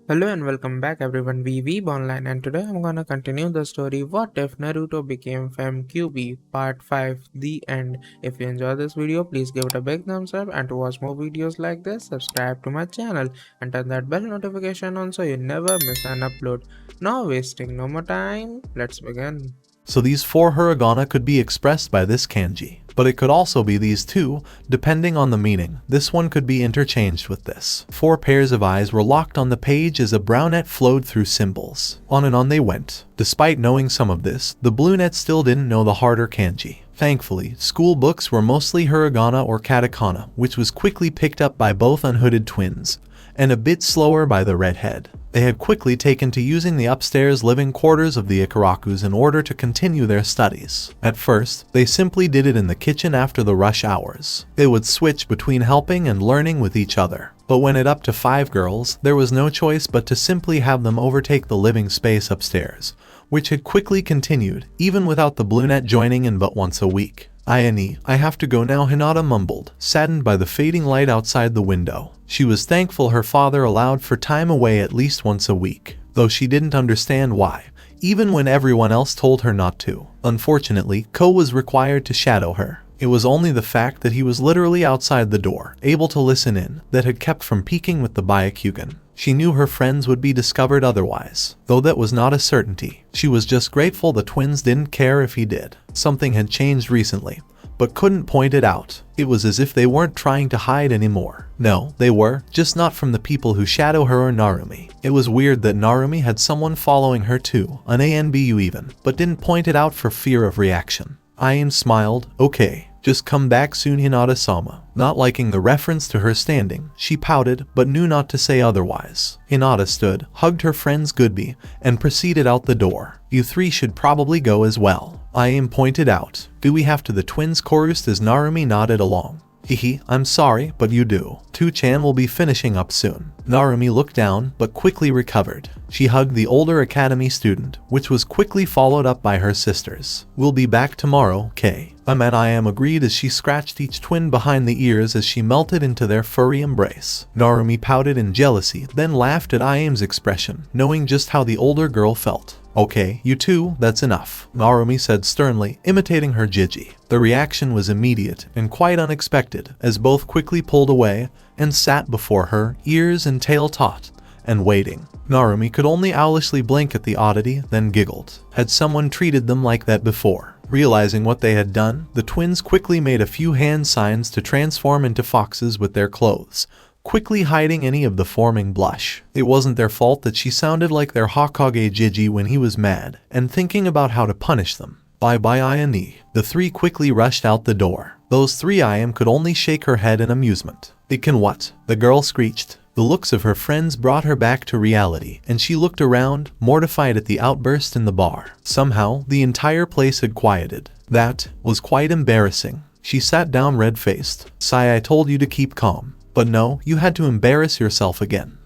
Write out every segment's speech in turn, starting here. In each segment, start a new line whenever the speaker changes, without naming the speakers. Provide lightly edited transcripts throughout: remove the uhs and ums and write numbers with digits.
Hello and welcome back everyone, we Weeb Online, and today I'm gonna continue the story What If Naruto Became Fem Kyubi Part 5 The End. If you enjoy this video, please give it a big thumbs up, and to watch more videos like this, subscribe to my channel and turn that bell notification on so you never miss an upload. Now wasting no more time, let's begin.
So these four hiragana could be expressed by this kanji, but it could also be these two, depending on the meaning. This one could be interchanged with this. Four pairs of eyes were locked on the page as a brown net flowed through symbols. On and on they went. Despite knowing some of this, the blue net still didn't know the harder kanji. Thankfully, school books were mostly hiragana or katakana, which was quickly picked up by both unhooded twins, and a bit slower by the redhead. They had quickly taken to using the upstairs living quarters of the Ikarakus in order to continue their studies. At first, they simply did it in the kitchen after the rush hours. They would switch between helping and learning with each other. But when it up to 5 girls, there was no choice but to simply have them overtake the living space upstairs, which had quickly continued, even without the blue net joining in but once a week. I have to go now, Hinata mumbled, saddened by the fading light outside the window. She was thankful her father allowed for time away at least once a week, though she didn't understand why, even when everyone else told her not to. Unfortunately, Ko was required to shadow her. It was only the fact that he was literally outside the door, able to listen in, that had kept from peeking with the Byakugan. She knew her friends would be discovered otherwise, though that was not a certainty. She was just grateful the twins didn't care if he did. Something had changed recently, but couldn't point it out. It was as if they weren't trying to hide anymore. No, they were, just not from the people who shadow her or Narumi. It was weird that Narumi had someone following her too, an ANBU even, but didn't point it out for fear of reaction. Ayan smiled, okay. Just come back soon, Hinata-sama. Not liking the reference to her standing, she pouted, but knew not to say otherwise. Hinata stood, hugged her friends goodbye, and proceeded out the door. You three should probably go as well. Ayan pointed out. Do we have to? The twins chorused as Narumi nodded along. Hehe, I'm sorry, but you do. 2-chan will be finishing up soon. Narumi looked down, but quickly recovered. She hugged the older academy student, which was quickly followed up by her sisters. We'll be back tomorrow, Kay. I am agreed as she scratched each twin behind the ears as she melted into their furry embrace. Narumi pouted in jealousy, then laughed at Iam's expression, knowing just how the older girl felt. Okay, you two, that's enough, Narumi said sternly, imitating her Jiji. The reaction was immediate and quite unexpected, as both quickly pulled away and sat before her, ears and tail taut, and waiting. Narumi could only owlishly blink at the oddity, then giggled. Had someone treated them like that before? Realizing what they had done, the twins quickly made a few hand signs to transform into foxes with their clothes, quickly hiding any of the forming blush. It wasn't their fault that she sounded like their Hokage Jiji when he was mad, and thinking about how to punish them. Bye-bye, Ayane. The three quickly rushed out the door. Those three Ayam could only shake her head in amusement. It can what? The girl screeched. The looks of her friends brought her back to reality, and she looked around, mortified at the outburst in the bar. Somehow, the entire place had quieted. That was quite embarrassing. She sat down red-faced. Sigh, I told you to keep calm. But no, you had to embarrass yourself again.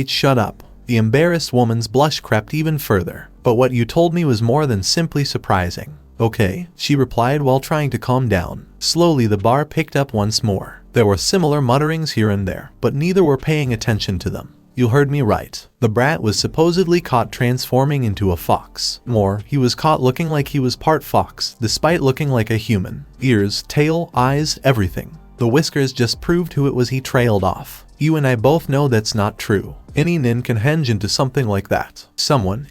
Shut up. The embarrassed woman's blush crept even further. But what you told me was more than simply surprising. Okay, she replied while trying to calm down. Slowly the bar picked up once more. There were similar mutterings here and there, but neither were paying attention to them. You heard me right. The brat was supposedly caught transforming into a fox. More, he was caught looking like he was part fox, despite looking like a human. Ears, tail, eyes, everything. The whiskers just proved who it was he trailed off. You and I both know that's not true. Any nin can henge into something like that.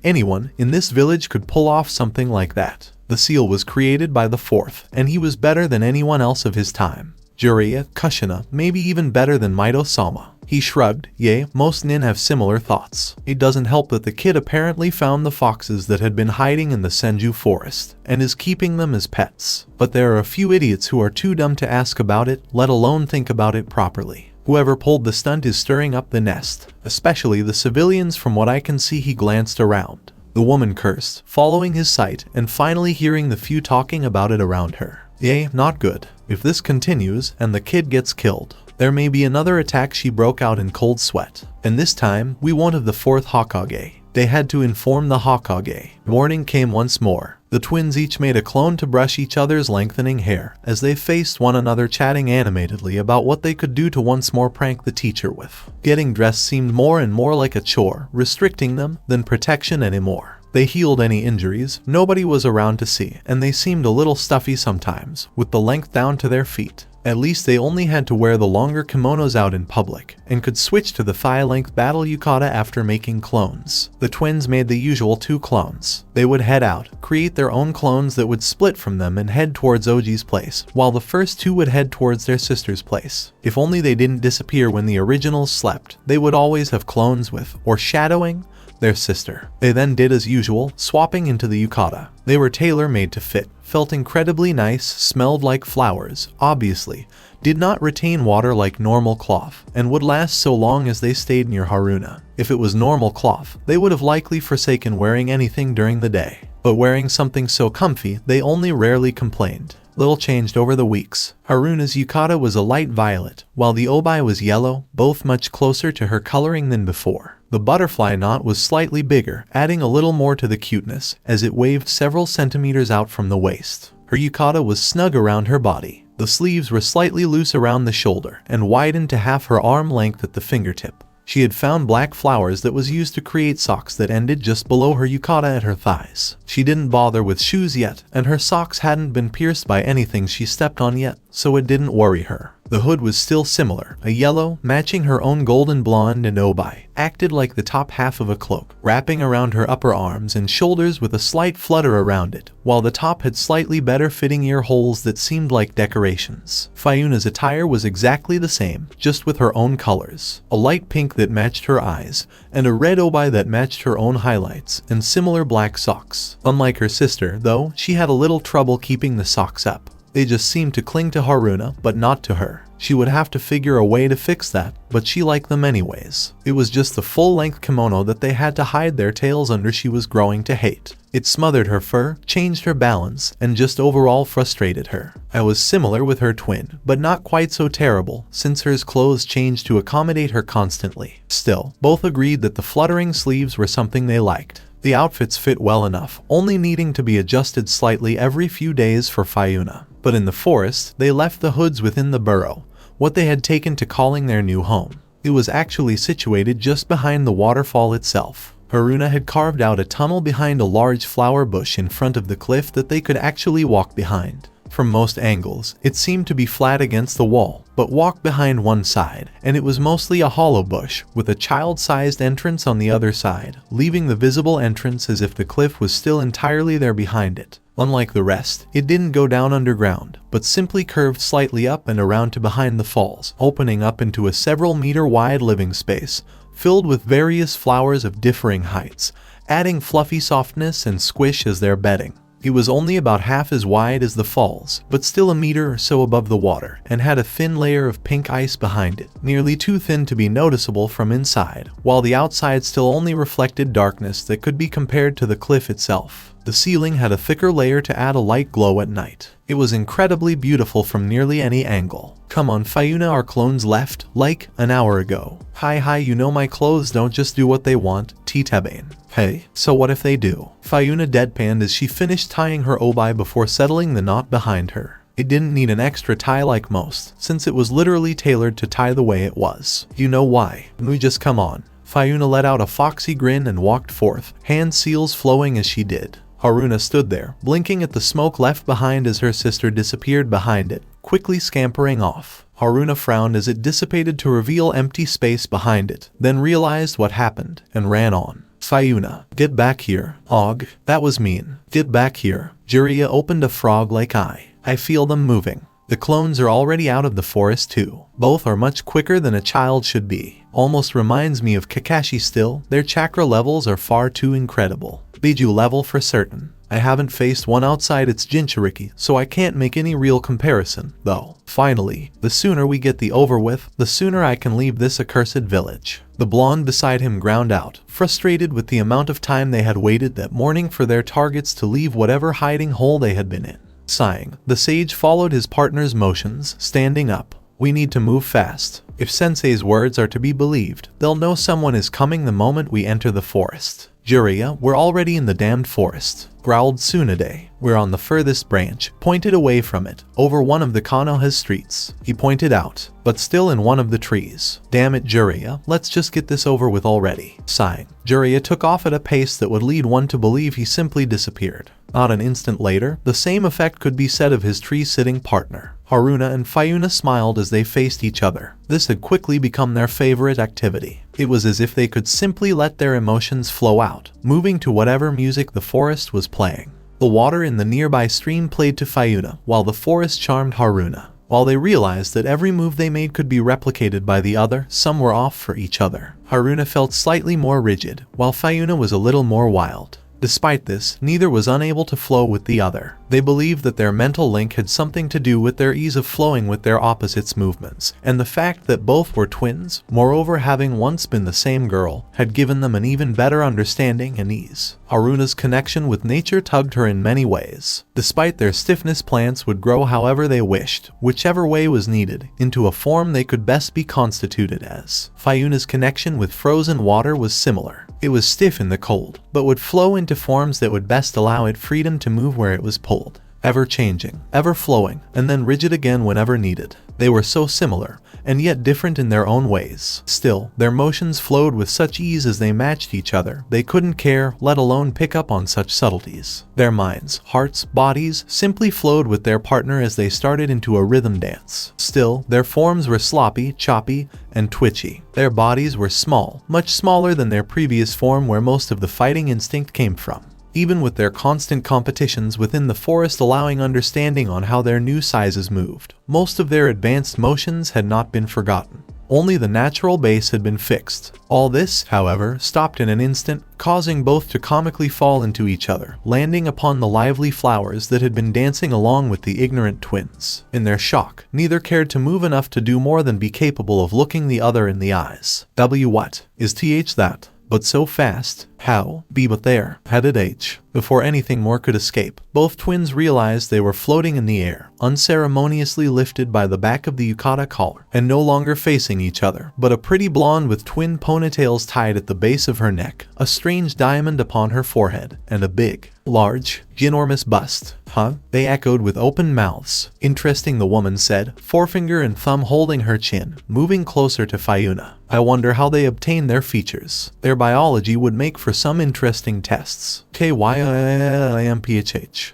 Anyone, in this village could pull off something like that. The seal was created by the fourth, and he was better than anyone else of his time. Jiraiya, Kushina, maybe even better than Mito-sama. He shrugged. Yea, most nin have similar thoughts. It doesn't help that the kid apparently found the foxes that had been hiding in the Senju forest, and is keeping them as pets. But there are a few idiots who are too dumb to ask about it, let alone think about it properly. Whoever pulled the stunt is stirring up the nest, especially the civilians. From what I can see, he glanced around. The woman cursed, following his sight, and finally hearing the few talking about it around her. Yea, not good. If this continues, and the kid gets killed, there may be another attack. She broke out in cold sweat. And this time, we won't have the fourth Hokage. They had to inform the Hokage. Morning came once more. The twins each made a clone to brush each other's lengthening hair as they faced one another, chatting animatedly about what they could do to once more prank the teacher with. Getting dressed seemed more and more like a chore, restricting them than protection anymore. They healed any injuries, nobody was around to see, and they seemed a little stuffy sometimes, with the length down to their feet. At least they only had to wear the longer kimonos out in public, and could switch to the thigh-length battle yukata after making clones. The twins made the usual 2 clones. They would head out, create their own clones that would split from them and head towards Oji's place, while the first 2 would head towards their sister's place. If only they didn't disappear when the originals slept, they would always have clones with, or shadowing, their sister. They then did as usual, swapping into the yukata. They were tailor-made to fit, felt incredibly nice, smelled like flowers, obviously, did not retain water like normal cloth, and would last so long as they stayed near Haruna. If it was normal cloth, they would have likely forsaken wearing anything during the day. But wearing something so comfy, they only rarely complained. Little changed over the weeks. Haruna's yukata was a light violet, while the obai was yellow, both much closer to her coloring than before. The butterfly knot was slightly bigger, adding a little more to the cuteness, as it waved several centimeters out from the waist. Her yukata was snug around her body. The sleeves were slightly loose around the shoulder, and widened to half her arm length at the fingertip. She had found black flowers that was used to create socks that ended just below her yukata at her thighs. She didn't bother with shoes yet, and her socks hadn't been pierced by anything she stepped on yet, so it didn't worry her. The hood was still similar, a yellow, matching her own golden blonde, and obai acted like the top half of a cloak, wrapping around her upper arms and shoulders with a slight flutter around it, while the top had slightly better fitting ear holes that seemed like decorations. Fayuna's attire was exactly the same, just with her own colors. A light pink that matched her eyes, and a red obai that matched her own highlights, and similar black socks. Unlike her sister, though, she had a little trouble keeping the socks up. They just seemed to cling to Haruna, but not to her. She would have to figure a way to fix that, but she liked them anyways. It was just the full-length kimono that they had to hide their tails under she was growing to hate. It smothered her fur, changed her balance, and just overall frustrated her. I was similar with her twin, but not quite so terrible, since hers clothes changed to accommodate her constantly. Still, both agreed that the fluttering sleeves were something they liked. The outfits fit well enough, only needing to be adjusted slightly every few days for Fayuna. But in the forest, they left the hoods within the burrow, what they had taken to calling their new home. It was actually situated just behind the waterfall itself. Haruna had carved out a tunnel behind a large flower bush in front of the cliff that they could actually walk behind. From most angles, it seemed to be flat against the wall, but walk behind one side, and it was mostly a hollow bush, with a child-sized entrance on the other side, leaving the visible entrance as if the cliff was still entirely there behind it. Unlike the rest, it didn't go down underground, but simply curved slightly up and around to behind the falls, opening up into a several-meter-wide living space, filled with various flowers of differing heights, adding fluffy softness and squish as their bedding. It was only about half as wide as the falls, but still a meter or so above the water, and had a thin layer of pink ice behind it, nearly too thin to be noticeable from inside, while the outside still only reflected darkness that could be compared to the cliff itself. The ceiling had a thicker layer to add a light glow at night. It was incredibly beautiful from nearly any angle. Come on Fayuna, our clones left, like, an hour ago. Hi, you know my clothes don't just do what they want, T-Tebane. Hey, so what if they do? Fayuna deadpanned as she finished tying her obai before settling the knot behind her. It didn't need an extra tie like most, since it was literally tailored to tie the way it was. You know why? We just come on. Fayuna let out a foxy grin and walked forth, hand seals flowing as she did. Haruna stood there, blinking at the smoke left behind as her sister disappeared behind it, quickly scampering off. Haruna frowned as it dissipated to reveal empty space behind it, then realized what happened, and ran on. Fayuna, get back here. Og, that was mean. Get back here. Jiraiya opened a frog-like eye. I feel them moving. The clones are already out of the forest too. Both are much quicker than a child should be. Almost reminds me of Kakashi still. Their chakra levels are far too incredible. Biju level for certain. I haven't faced one outside its Jinchuriki, so I can't make any real comparison, though. Finally, the sooner we get the over with, the sooner I can leave this accursed village. The blonde beside him ground out, frustrated with the amount of time they had waited that morning for their targets to leave whatever hiding hole they had been in. Sighing, the sage followed his partner's motions, standing up. We need to move fast. If Sensei's words are to be believed, they'll know someone is coming the moment we enter the forest. Jiraiya, we're already in the damned forest, growled Tsunade. We're on the furthest branch, pointed away from it, over one of the Konoha's streets. He pointed out, but still in one of the trees. Damn it, Jiraiya, let's just get this over with already. Sighing, Jiraiya took off at a pace that would lead one to believe he simply disappeared. Not an instant later, the same effect could be said of his tree-sitting partner. Haruna and Fayuna smiled as they faced each other. This had quickly become their favorite activity. It was as if they could simply let their emotions flow out, moving to whatever music the forest was playing. The water in the nearby stream played to Fayuna, while the forest charmed Haruna. While they realized that every move they made could be replicated by the other, some were off for each other. Haruna felt slightly more rigid, while Fayuna was a little more wild. Despite this, neither was unable to flow with the other. They believed that their mental link had something to do with their ease of flowing with their opposites' movements, and the fact that both were twins, moreover having once been the same girl, had given them an even better understanding and ease. Haruna's connection with nature tugged her in many ways. Despite their stiffness, plants would grow however they wished, whichever way was needed, into a form they could best be constituted as. Fayuna's connection with frozen water was similar. It was stiff in the cold, but would flow into forms that would best allow it freedom to move where it was pulled. Ever changing, ever flowing, and then rigid again whenever needed. They were so similar, and yet different in their own ways. Still, their motions flowed with such ease as they matched each other. They couldn't care, let alone pick up on such subtleties. Their minds, hearts, bodies simply flowed with their partner as they started into a rhythm dance. Still, their forms were sloppy, choppy, and twitchy. Their bodies were small, much smaller than their previous form where most of the fighting instinct came from. Even with their constant competitions within the forest allowing understanding on how their new sizes moved, most of their advanced motions had not been forgotten. Only the natural base had been fixed. All this, however, stopped in an instant, causing both to comically fall into each other, landing upon the lively flowers that had been dancing along with the ignorant twins. In their shock, neither cared to move enough to do more than be capable of looking the other in the eyes. What is that? But so fast. How? But there. Headed H. Before anything more could escape, both twins realized they were floating in the air, unceremoniously lifted by the back of the yukata collar, and no longer facing each other, but a pretty blonde with twin ponytails tied at the base of her neck, a strange diamond upon her forehead, and a big, large, ginormous bust. Huh? They echoed with open mouths. Interesting, the woman said, forefinger and thumb holding her chin, moving closer to Fayuna. I wonder how they obtained their features. Their biology would make for some interesting tests. KYIMPHH.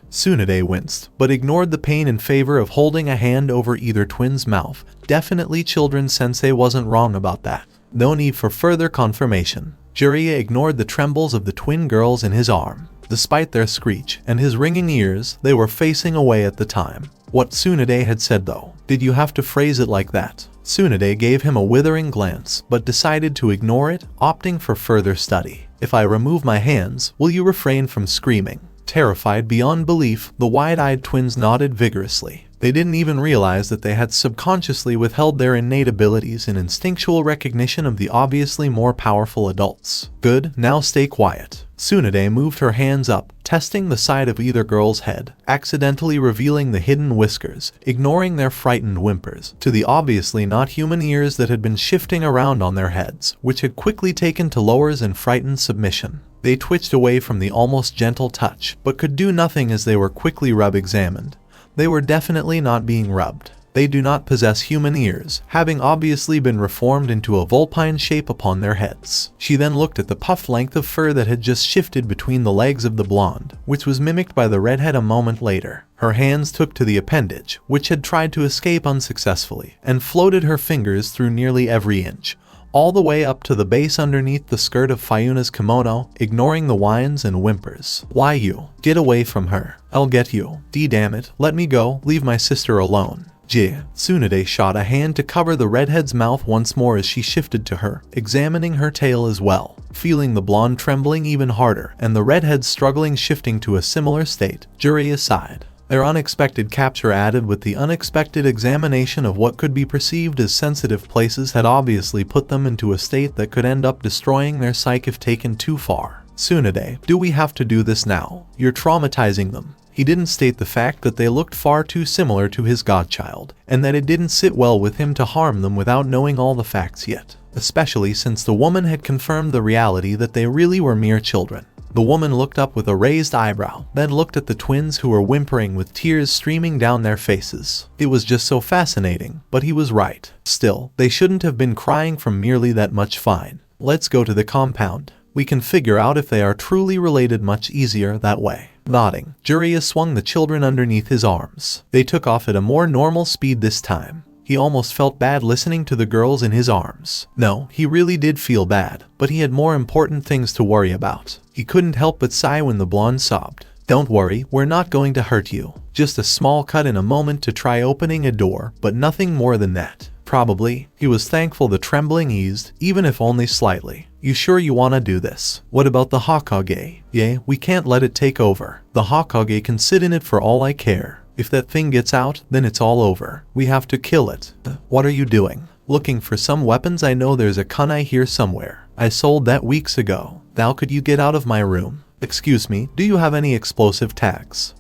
Tsunade winced, but ignored the pain in favor of holding a hand over either twin's mouth. Definitely children's sensei wasn't wrong about that. No need for further confirmation. Jiraiya ignored the trembles of the twin girls in his arm. Despite their screech and his ringing ears, they were facing away at the time. What Tsunade had said though, did you have to phrase it like that? Tsunade gave him a withering glance, but decided to ignore it, opting for further study. If I remove my hands, will you refrain from screaming? Terrified beyond belief, the wide-eyed twins nodded vigorously. They didn't even realize that they had subconsciously withheld their innate abilities in instinctual recognition of the obviously more powerful adults. Good, now stay quiet. Tsunade moved her hands up, testing the side of either girl's head, accidentally revealing the hidden whiskers, ignoring their frightened whimpers, to the obviously not human ears that had been shifting around on their heads, which had quickly taken to lowers in frightened submission. They twitched away from the almost gentle touch, but could do nothing as they were quickly rub-examined. They were definitely not being rubbed. They do not possess human ears, having obviously been reformed into a vulpine shape upon their heads. She then looked at the puffed length of fur that had just shifted between the legs of the blonde, which was mimicked by the redhead a moment later. Her hands took to the appendage, which had tried to escape unsuccessfully, and floated her fingers through nearly every inch, all the way up to the base underneath the skirt of Fayuna's kimono, ignoring the whines and whimpers. Why you? Get away from her. I'll get you. Damn it, let me go, leave my sister alone. Tsunade shot a hand to cover the redhead's mouth once more as she shifted to her, examining her tail as well. Feeling the blonde trembling even harder, and the redhead struggling shifting to a similar state, Jiraiya sighed. Their unexpected capture added with the unexpected examination of what could be perceived as sensitive places had obviously put them into a state that could end up destroying their psyche if taken too far. Tsunade, do we have to do this now? You're traumatizing them. He didn't state the fact that they looked far too similar to his godchild, and that it didn't sit well with him to harm them without knowing all the facts yet, especially since the woman had confirmed the reality that they really were mere children. The woman looked up with a raised eyebrow, then looked at the twins who were whimpering with tears streaming down their faces. It was just so fascinating, but he was right. Still, they shouldn't have been crying from merely that much. Fine. Let's go to the compound. We can figure out if they are truly related much easier that way. Nodding, Jiraiya swung the children underneath his arms. They took off at a more normal speed this time. He almost felt bad listening to the girls in his arms. No, he really did feel bad, but he had more important things to worry about. He couldn't help but sigh when the blonde sobbed. Don't worry, we're not going to hurt you. Just a small cut in a moment to try opening a door, but nothing more than that. Probably. He was thankful the trembling eased, even if only slightly. You sure you want to do this? What about the Hokage? Yeah, we can't let it take over. The Hokage can sit in it for all I care. If that thing gets out, then it's all over. We have to kill it. What are you doing? Looking for some weapons? I know there's a kunai here somewhere. I sold that weeks ago. Now could you get out of my room? Excuse me, do you have any explosive tags?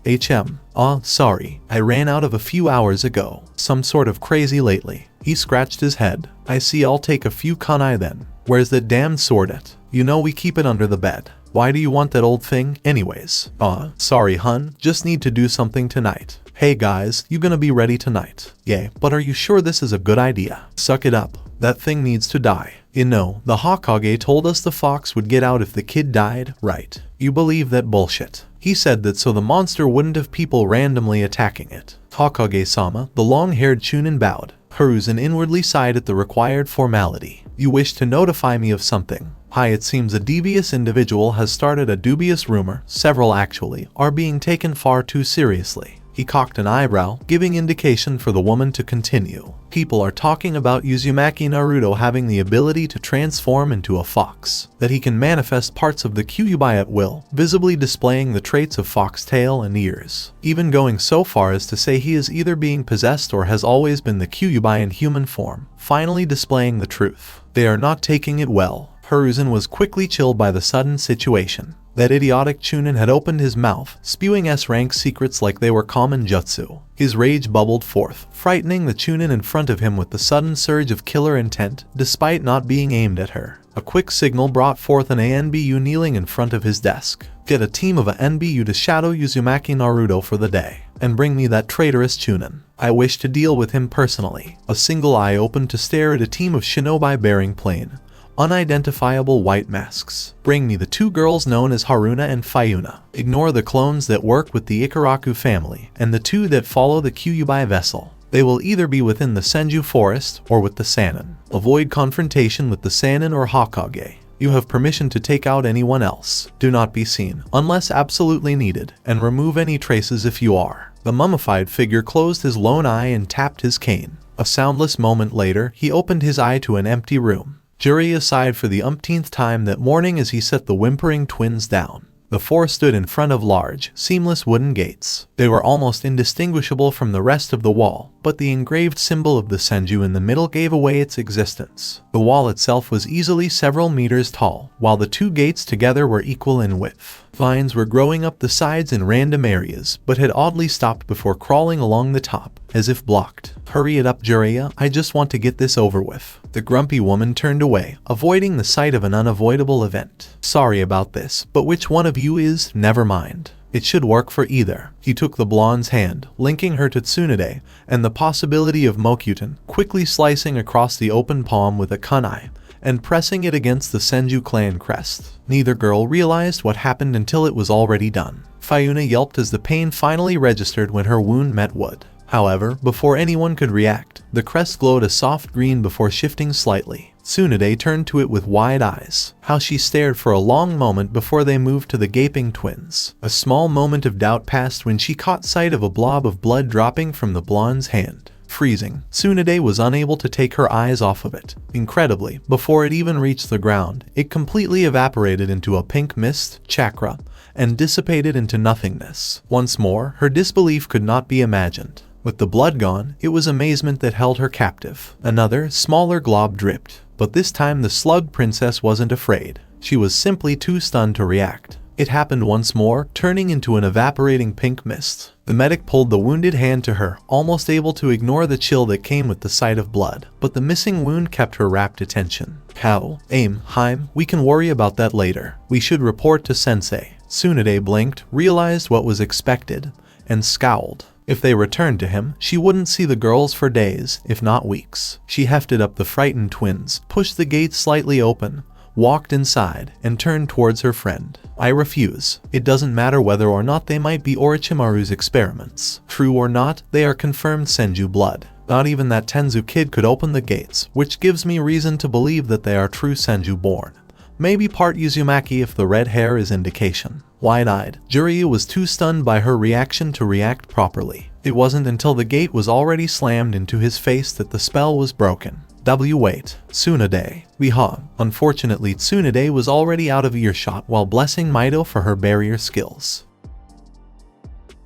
Sorry, I ran out of a few hours ago. Some sort of crazy lately. He scratched his head. I see, I'll take a few kunai then. Where's that damned sword at? You know we keep it under the bed. Why do you want that old thing anyways? Sorry hun, just need to do something tonight. Hey guys, you gonna be ready tonight? Yeah, but are you sure this is a good idea? Suck it up. That thing needs to die. You know, the Hokage told us the fox would get out if the kid died, right? You believe that bullshit? He said that so the monster wouldn't have people randomly attacking it. Hokage-sama, the long-haired Chunin bowed. Hiruzen inwardly sighed at the required formality. You wish to notify me of something. Hi, it seems a devious individual has started a dubious rumor, several actually, are being taken far too seriously. He cocked an eyebrow, giving indication for the woman to continue. People are talking about Uzumaki Naruto having the ability to transform into a fox, that he can manifest parts of the Kyubi at will, visibly displaying the traits of foxtail and ears, even going so far as to say he is either being possessed or has always been the Kyubi in human form, finally displaying the truth. They are not taking it well. Hiruzen was quickly chilled by the sudden situation. That idiotic Chunin had opened his mouth, spewing S-rank secrets like they were common jutsu. His rage bubbled forth, frightening the Chunin in front of him with the sudden surge of killer intent, despite not being aimed at her. A quick signal brought forth an ANBU kneeling in front of his desk. Get a team of ANBU to shadow Uzumaki Naruto for the day, and bring me that traitorous Chunin. I wish to deal with him personally. A single eye opened to stare at a team of shinobi bearing plain, unidentifiable white masks. Bring me the two girls known as Haruna and Fayuna. Ignore the clones that work with the Ikaraku family, and the two that follow the Kyubi vessel. They will either be within the Senju forest, or with the Sannin. Avoid confrontation with the Sannin or Hokage. You have permission to take out anyone else. Do not be seen, unless absolutely needed, and remove any traces if you are. The mummified figure closed his lone eye and tapped his cane. A soundless moment later, he opened his eye to an empty room. Jiraiya sighed for the umpteenth time that morning as he set the whimpering twins down. The four stood in front of large, seamless wooden gates. They were almost indistinguishable from the rest of the wall, but the engraved symbol of the Senju in the middle gave away its existence. The wall itself was easily several meters tall, while the two gates together were equal in width. Vines were growing up the sides in random areas, but had oddly stopped before crawling along the top, as if blocked. Hurry it up, Jiraiya, I just want to get this over with. The grumpy woman turned away, avoiding the sight of an unavoidable event. Sorry about this, but which one of you is? Never mind. It should work for either. He took the blonde's hand, linking her to Tsunade, and the possibility of Mokyuten, quickly slicing across the open palm with a kunai, and pressing it against the Senju clan crest. Neither girl realized what happened until it was already done. Fayuna yelped as the pain finally registered when her wound met wood. However, before anyone could react, the crest glowed a soft green before shifting slightly. Tsunade turned to it with wide eyes. How she stared for a long moment before they moved to the gaping twins. A small moment of doubt passed when she caught sight of a blob of blood dropping from the blonde's hand. Freezing, Tsunade was unable to take her eyes off of it. Incredibly, before it even reached the ground, it completely evaporated into a pink mist, chakra, and dissipated into nothingness. Once more, her disbelief could not be imagined. With the blood gone, it was amazement that held her captive. Another, smaller glob dripped, but this time the slug princess wasn't afraid. She was simply too stunned to react. It happened once more, turning into an evaporating pink mist. The medic pulled the wounded hand to her, almost able to ignore the chill that came with the sight of blood. But the missing wound kept her rapt attention. How? Aim, Heim, we can worry about that later. We should report to Sensei. Tsunade blinked, realized what was expected, and scowled. If they returned to him, she wouldn't see the girls for days, if not weeks. She hefted up the frightened twins, pushed the gate slightly open, walked inside, and turned towards her friend. I refuse. It doesn't matter whether or not they might be Orochimaru's experiments. True or not, they are confirmed Senju blood. Not even that Tenzu kid could open the gates, which gives me reason to believe that they are true Senju born. Maybe part Uzumaki if the red hair is indication. Wide-eyed, Jiraiya was too stunned by her reaction to react properly. It wasn't until the gate was already slammed into his face that the spell was broken. Wait, Tsunade. Viha. Unfortunately, Tsunade was already out of earshot while blessing Mito for her barrier skills.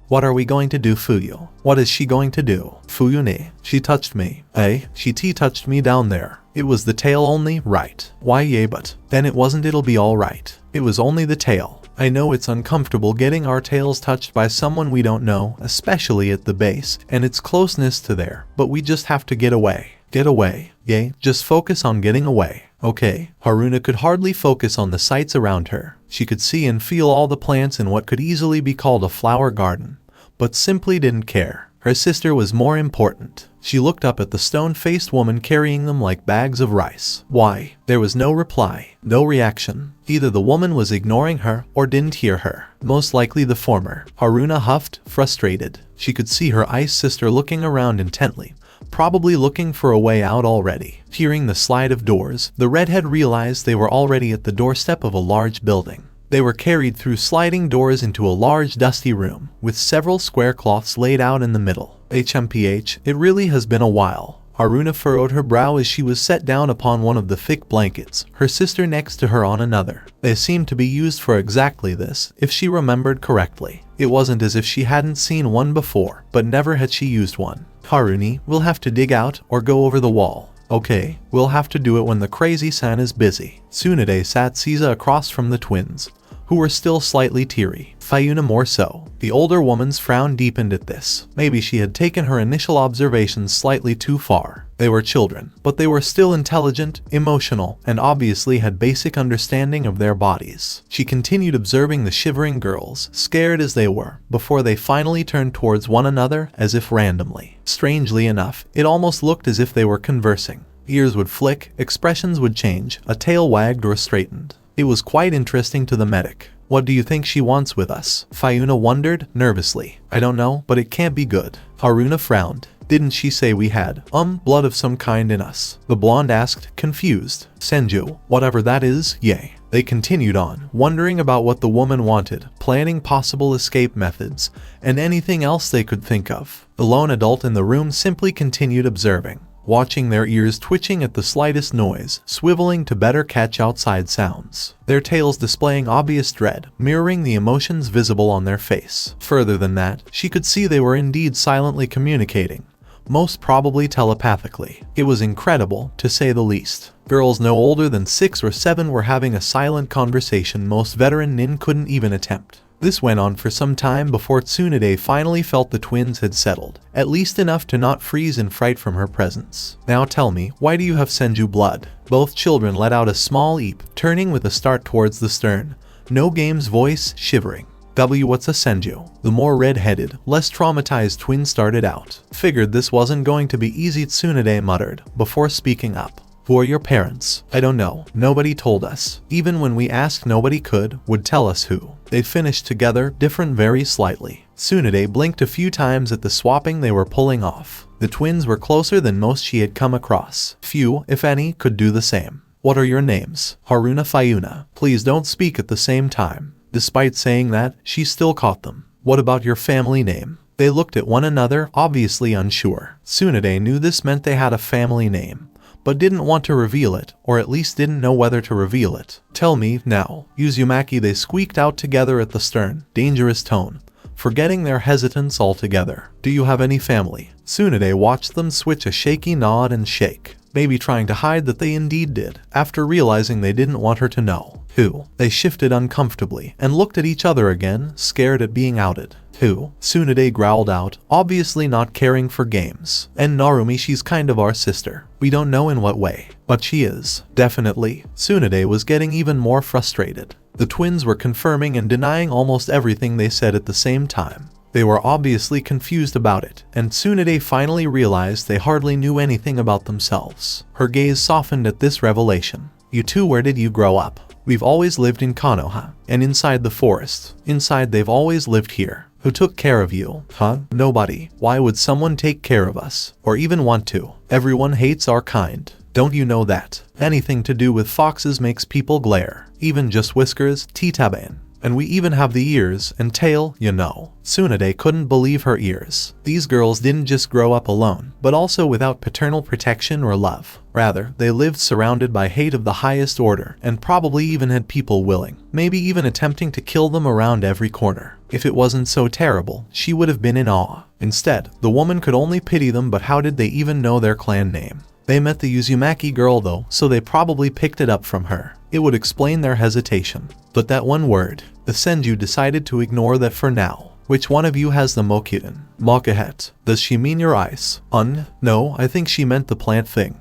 What are we going to do, Fuyu? What is she going to do? Fuyu-ni. She touched me. She touched me down there. It was the tail only, right? Why yeah, but then it wasn't. It'll be alright. It was only the tail. I know it's uncomfortable getting our tails touched by someone we don't know, especially at the base, and its closeness to there, but we just have to get away. Get away. Yay, just focus on getting away. Okay. Haruna could hardly focus on the sights around her. She could see and feel all the plants in what could easily be called a flower garden, but simply didn't care. Her sister was more important. She looked up at the stone-faced woman carrying them like bags of rice. Why? There was no reply, no reaction. Either the woman was ignoring her or didn't hear her. Most likely the former. Haruna huffed, frustrated. She could see her ice sister looking around intently, probably looking for a way out already. Hearing the slide of doors, the redhead realized they were already at the doorstep of a large building. They were carried through sliding doors into a large dusty room, with several square cloths laid out in the middle. HMPH, it really has been a while. Haruna furrowed her brow as she was set down upon one of the thick blankets, her sister next to her on another. They seemed to be used for exactly this, if she remembered correctly. It wasn't as if she hadn't seen one before, but never had she used one. Haruni, we'll have to dig out or go over the wall. Okay, we'll have to do it when the crazy san is busy. Tsunade sat Caesar across from the twins, who were still slightly teary. Fayuna more so. The older woman's frown deepened at this. Maybe she had taken her initial observations slightly too far. They were children, but they were still intelligent, emotional, and obviously had basic understanding of their bodies. She continued observing the shivering girls, scared as they were, before they finally turned towards one another as if randomly. Strangely enough, it almost looked as if they were conversing. Ears would flick, expressions would change, a tail wagged or straightened. It was quite interesting to the medic. What do you think she wants with us? Fayuna wondered, nervously. I don't know, but it can't be good. Haruna frowned. Didn't she say we had, blood of some kind in us? The blonde asked, confused. Senju, whatever that is, yay. They continued on, wondering about what the woman wanted, planning possible escape methods, and anything else they could think of. The lone adult in the room simply continued observing, watching their ears twitching at the slightest noise, swiveling to better catch outside sounds. Their tails displaying obvious dread, mirroring the emotions visible on their face. Further than that, she could see they were indeed silently communicating, most probably telepathically. It was incredible, to say the least. Girls no older than 6 or 7 were having a silent conversation most veteran nin couldn't even attempt. This went on for some time before Tsunade finally felt the twins had settled, at least enough to not freeze in fright from her presence. Now tell me, why do you have Senju blood? Both children let out a small eep, turning with a start towards the stern. No game's voice, shivering. What's a Senju? The more red-headed, less traumatized twin started out. Figured this wasn't going to be easy, Tsunade muttered, before speaking up. Who are your parents? I don't know. Nobody told us. Even when we asked, nobody would tell us who. They finished together, different very slightly. Tsunade blinked a few times at the swapping they were pulling off. The twins were closer than most she had come across. Few, if any, could do the same. What are your names? Haruna, Fayuna. Please don't speak at the same time. Despite saying that, she still caught them. What about your family name? They looked at one another, obviously unsure. Tsunade knew this meant they had a family name, but didn't want to reveal it, or at least didn't know whether to reveal it. Tell me, now. Uzumaki, they squeaked out together at the stern, dangerous tone, forgetting their hesitance altogether. Do you have any family? Tsunade watched them switch a shaky nod and shake. maybe trying to hide that they indeed did, after realizing they didn't want her to know. They shifted uncomfortably and looked at each other again, scared at being outed. Tsunade growled out, obviously not caring for games. And Narumi, she's kind of our sister. We don't know in what way, but she is. Definitely. Tsunade was getting even more frustrated. The twins were confirming and denying almost everything they said at the same time. They were obviously confused about it, and Tsunade finally realized they hardly knew anything about themselves. Her gaze softened at this revelation. You two, where did you grow up? We've always lived in Konoha, and inside the forest. Inside, they've always lived here. Who took care of you? Nobody. Why would someone take care of us? Or even want to? Everyone hates our kind. Don't you know that? Anything to do with foxes makes people glare. Even just whiskers, titaben. And we even have the ears and tail, you know. Tsunade couldn't believe her ears. These girls didn't just grow up alone, but also without paternal protection or love. Rather, they lived surrounded by hate of the highest order, and probably even had people willing, maybe even attempting to kill them around every corner. If it wasn't so terrible, she would have been in awe. Instead, the woman could only pity them, but how did they even know their clan name? They met the Uzumaki girl though, so they probably picked it up from her. It would explain their hesitation. But that one word, the Senju decided to ignore that for now. Which one of you has the Mokuten? Mokahet. Does she mean your ice? No, I think she meant the plant thing.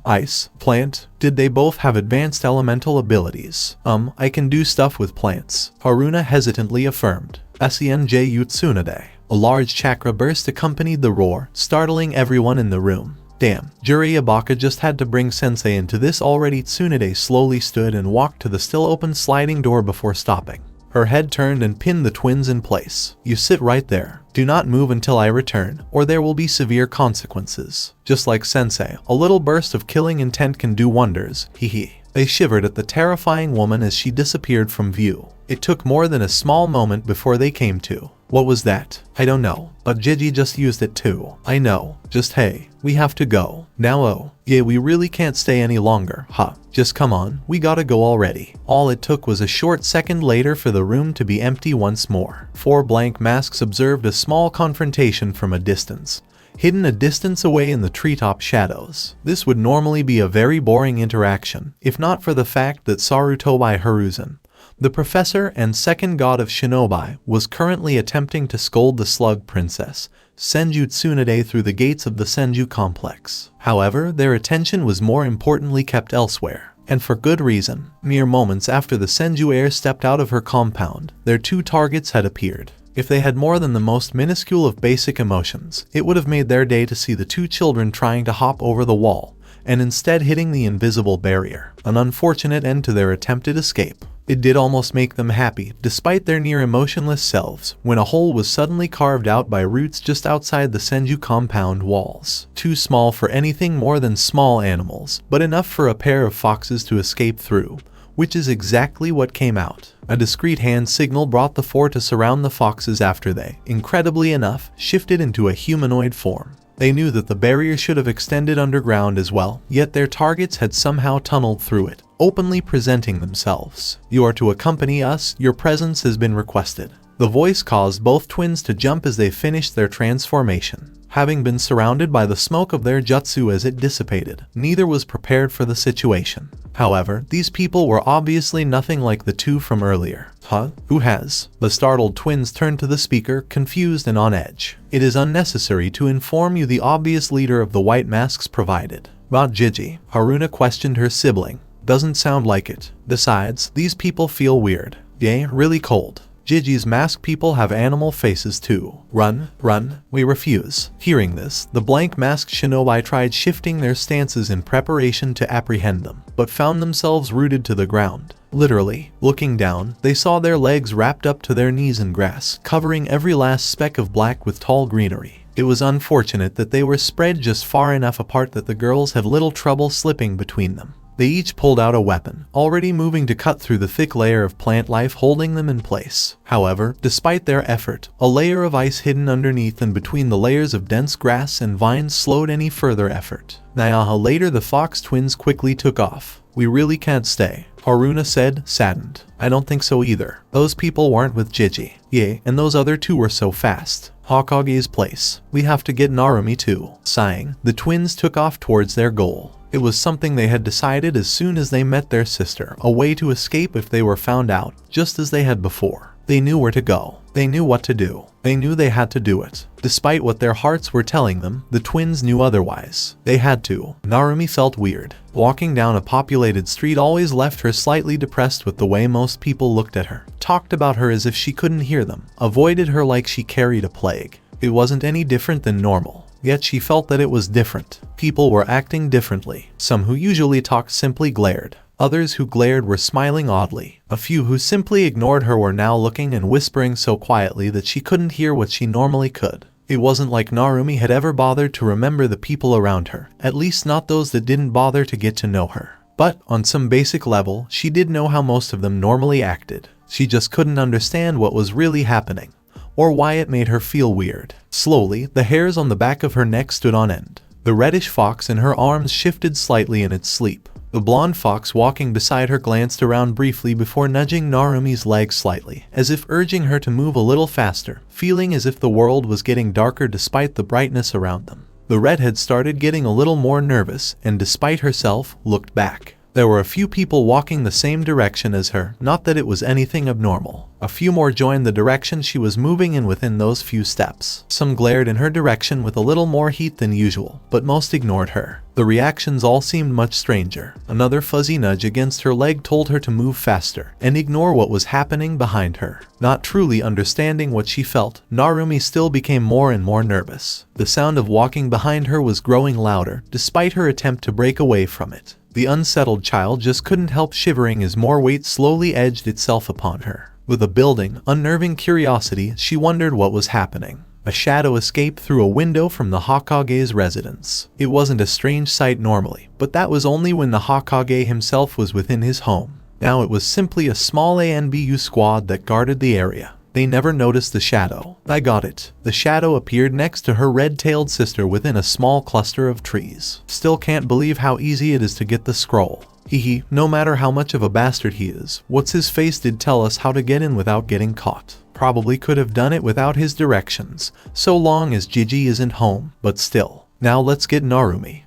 Ice, plant. Did they both have advanced elemental abilities? I can do stuff with plants, Haruna hesitantly affirmed. Senju Tsunade. A large chakra burst accompanied the roar, startling everyone in the room. Damn, Juriyabaka just had to bring Sensei into this already. Tsunade slowly stood and walked to the still open sliding door before stopping. Her head turned and pinned the twins in place. You sit right there. Do not move until I return, or there will be severe consequences. Just like Sensei, a little burst of killing intent can do wonders, hehe. They shivered at the terrifying woman as she disappeared from view. It took more than a small moment before they came to. What was that? I don't know, but Gigi just used it too. I know. Just hey, we have to go. Now yeah, we really can't stay any longer, Just come on, we gotta go already. All it took was a short second later for the room to be empty once more. 4 blank masks observed a small confrontation from a distance. Hidden a distance away in the treetop shadows. This would normally be a very boring interaction, if not for the fact that Sarutobi Hiruzen, the professor and second god of Shinobi, was currently attempting to scold the slug princess, Senju Tsunade, through the gates of the Senju complex. However, their attention was more importantly kept elsewhere, and for good reason. Mere moments after the Senju heir stepped out of her compound, their 2 targets had appeared. If they had more than the most minuscule of basic emotions, it would have made their day to see the 2 children trying to hop over the wall, and instead hitting the invisible barrier. An unfortunate end to their attempted escape. It did almost make them happy, despite their near emotionless selves, when a hole was suddenly carved out by roots just outside the Senju compound walls. Too small for anything more than small animals, but enough for a pair of foxes to escape through, which is exactly what came out. A discreet hand signal brought the 4 to surround the foxes after they, incredibly enough, shifted into a humanoid form. They knew that the barrier should have extended underground as well, yet their targets had somehow tunneled through it, openly presenting themselves. You are to accompany us, your presence has been requested. The voice caused both twins to jump as they finished their transformation. Having been surrounded by the smoke of their jutsu as it dissipated, neither was prepared for the situation. However, these people were obviously nothing like the 2 from earlier. Who has? The startled twins turned to the speaker, confused and on edge. It is unnecessary to inform you the obvious leader of the white masks provided. About Gigi, Haruna questioned her sibling. Doesn't sound like it. Besides, these people feel weird. Yay, really cold. Gigi's masked people have animal faces too. Run, we refuse. Hearing this, the blank masked shinobi tried shifting their stances in preparation to apprehend them, but found themselves rooted to the ground. Literally, looking down, they saw their legs wrapped up to their knees in grass, covering every last speck of black with tall greenery. It was unfortunate that they were spread just far enough apart that the girls had little trouble slipping between them. They each pulled out a weapon, already moving to cut through the thick layer of plant life holding them in place. However, despite their effort, a layer of ice hidden underneath and between the layers of dense grass and vines slowed any further effort. Later the fox twins quickly took off. We really can't stay, Haruna said, saddened. I don't think so either. Those people weren't with Gigi. Yeah, and those other 2 were so fast. Hokage's place. We have to get Narumi too. Sighing, the twins took off towards their goal. It was something they had decided as soon as they met their sister, a way to escape if they were found out, just as they had before. They knew where to go. They knew what to do. They knew they had to do it. Despite what their hearts were telling them, the twins knew otherwise. They had to. Narumi felt weird. Walking down a populated street always left her slightly depressed with the way most people looked at her, talked about her as if she couldn't hear them, avoided her like she carried a plague. It wasn't any different than normal. Yet she felt that it was different. People were acting differently. Some who usually talked simply glared. Others who glared were smiling oddly. A few who simply ignored her were now looking and whispering so quietly that she couldn't hear what she normally could. It wasn't like Narumi had ever bothered to remember the people around her, at least not those that didn't bother to get to know her. But, on some basic level, she did know how most of them normally acted. She just couldn't understand what was really happening, or why it made her feel weird. Slowly, the hairs on the back of her neck stood on end. The reddish fox in her arms shifted slightly in its sleep. The blonde fox walking beside her glanced around briefly before nudging Narumi's leg slightly, as if urging her to move a little faster, feeling as if the world was getting darker despite the brightness around them. The redhead started getting a little more nervous, and despite herself, looked back. There were a few people walking the same direction as her, not that it was anything abnormal. A few more joined the direction she was moving in within those few steps. Some glared in her direction with a little more heat than usual, but most ignored her. The reactions all seemed much stranger. Another fuzzy nudge against her leg told her to move faster and ignore what was happening behind her. Not truly understanding what she felt, Narumi still became more and more nervous. The sound of walking behind her was growing louder, despite her attempt to break away from it. The unsettled child just couldn't help shivering as more weight slowly edged itself upon her. With a building, unnerving curiosity, she wondered what was happening. A shadow escaped through a window from the Hokage's residence. It wasn't a strange sight normally, but that was only when the Hokage himself was within his home. Now it was simply a small ANBU squad that guarded the area. They never noticed the shadow. I got it. The shadow appeared next to her red-tailed sister within a small cluster of trees. Still can't believe how easy it is to get the scroll. Hehe, no matter how much of a bastard he is, what's his face did tell us how to get in without getting caught. Probably could have done it without his directions, so long as Gigi isn't home, but still. Now let's get Narumi.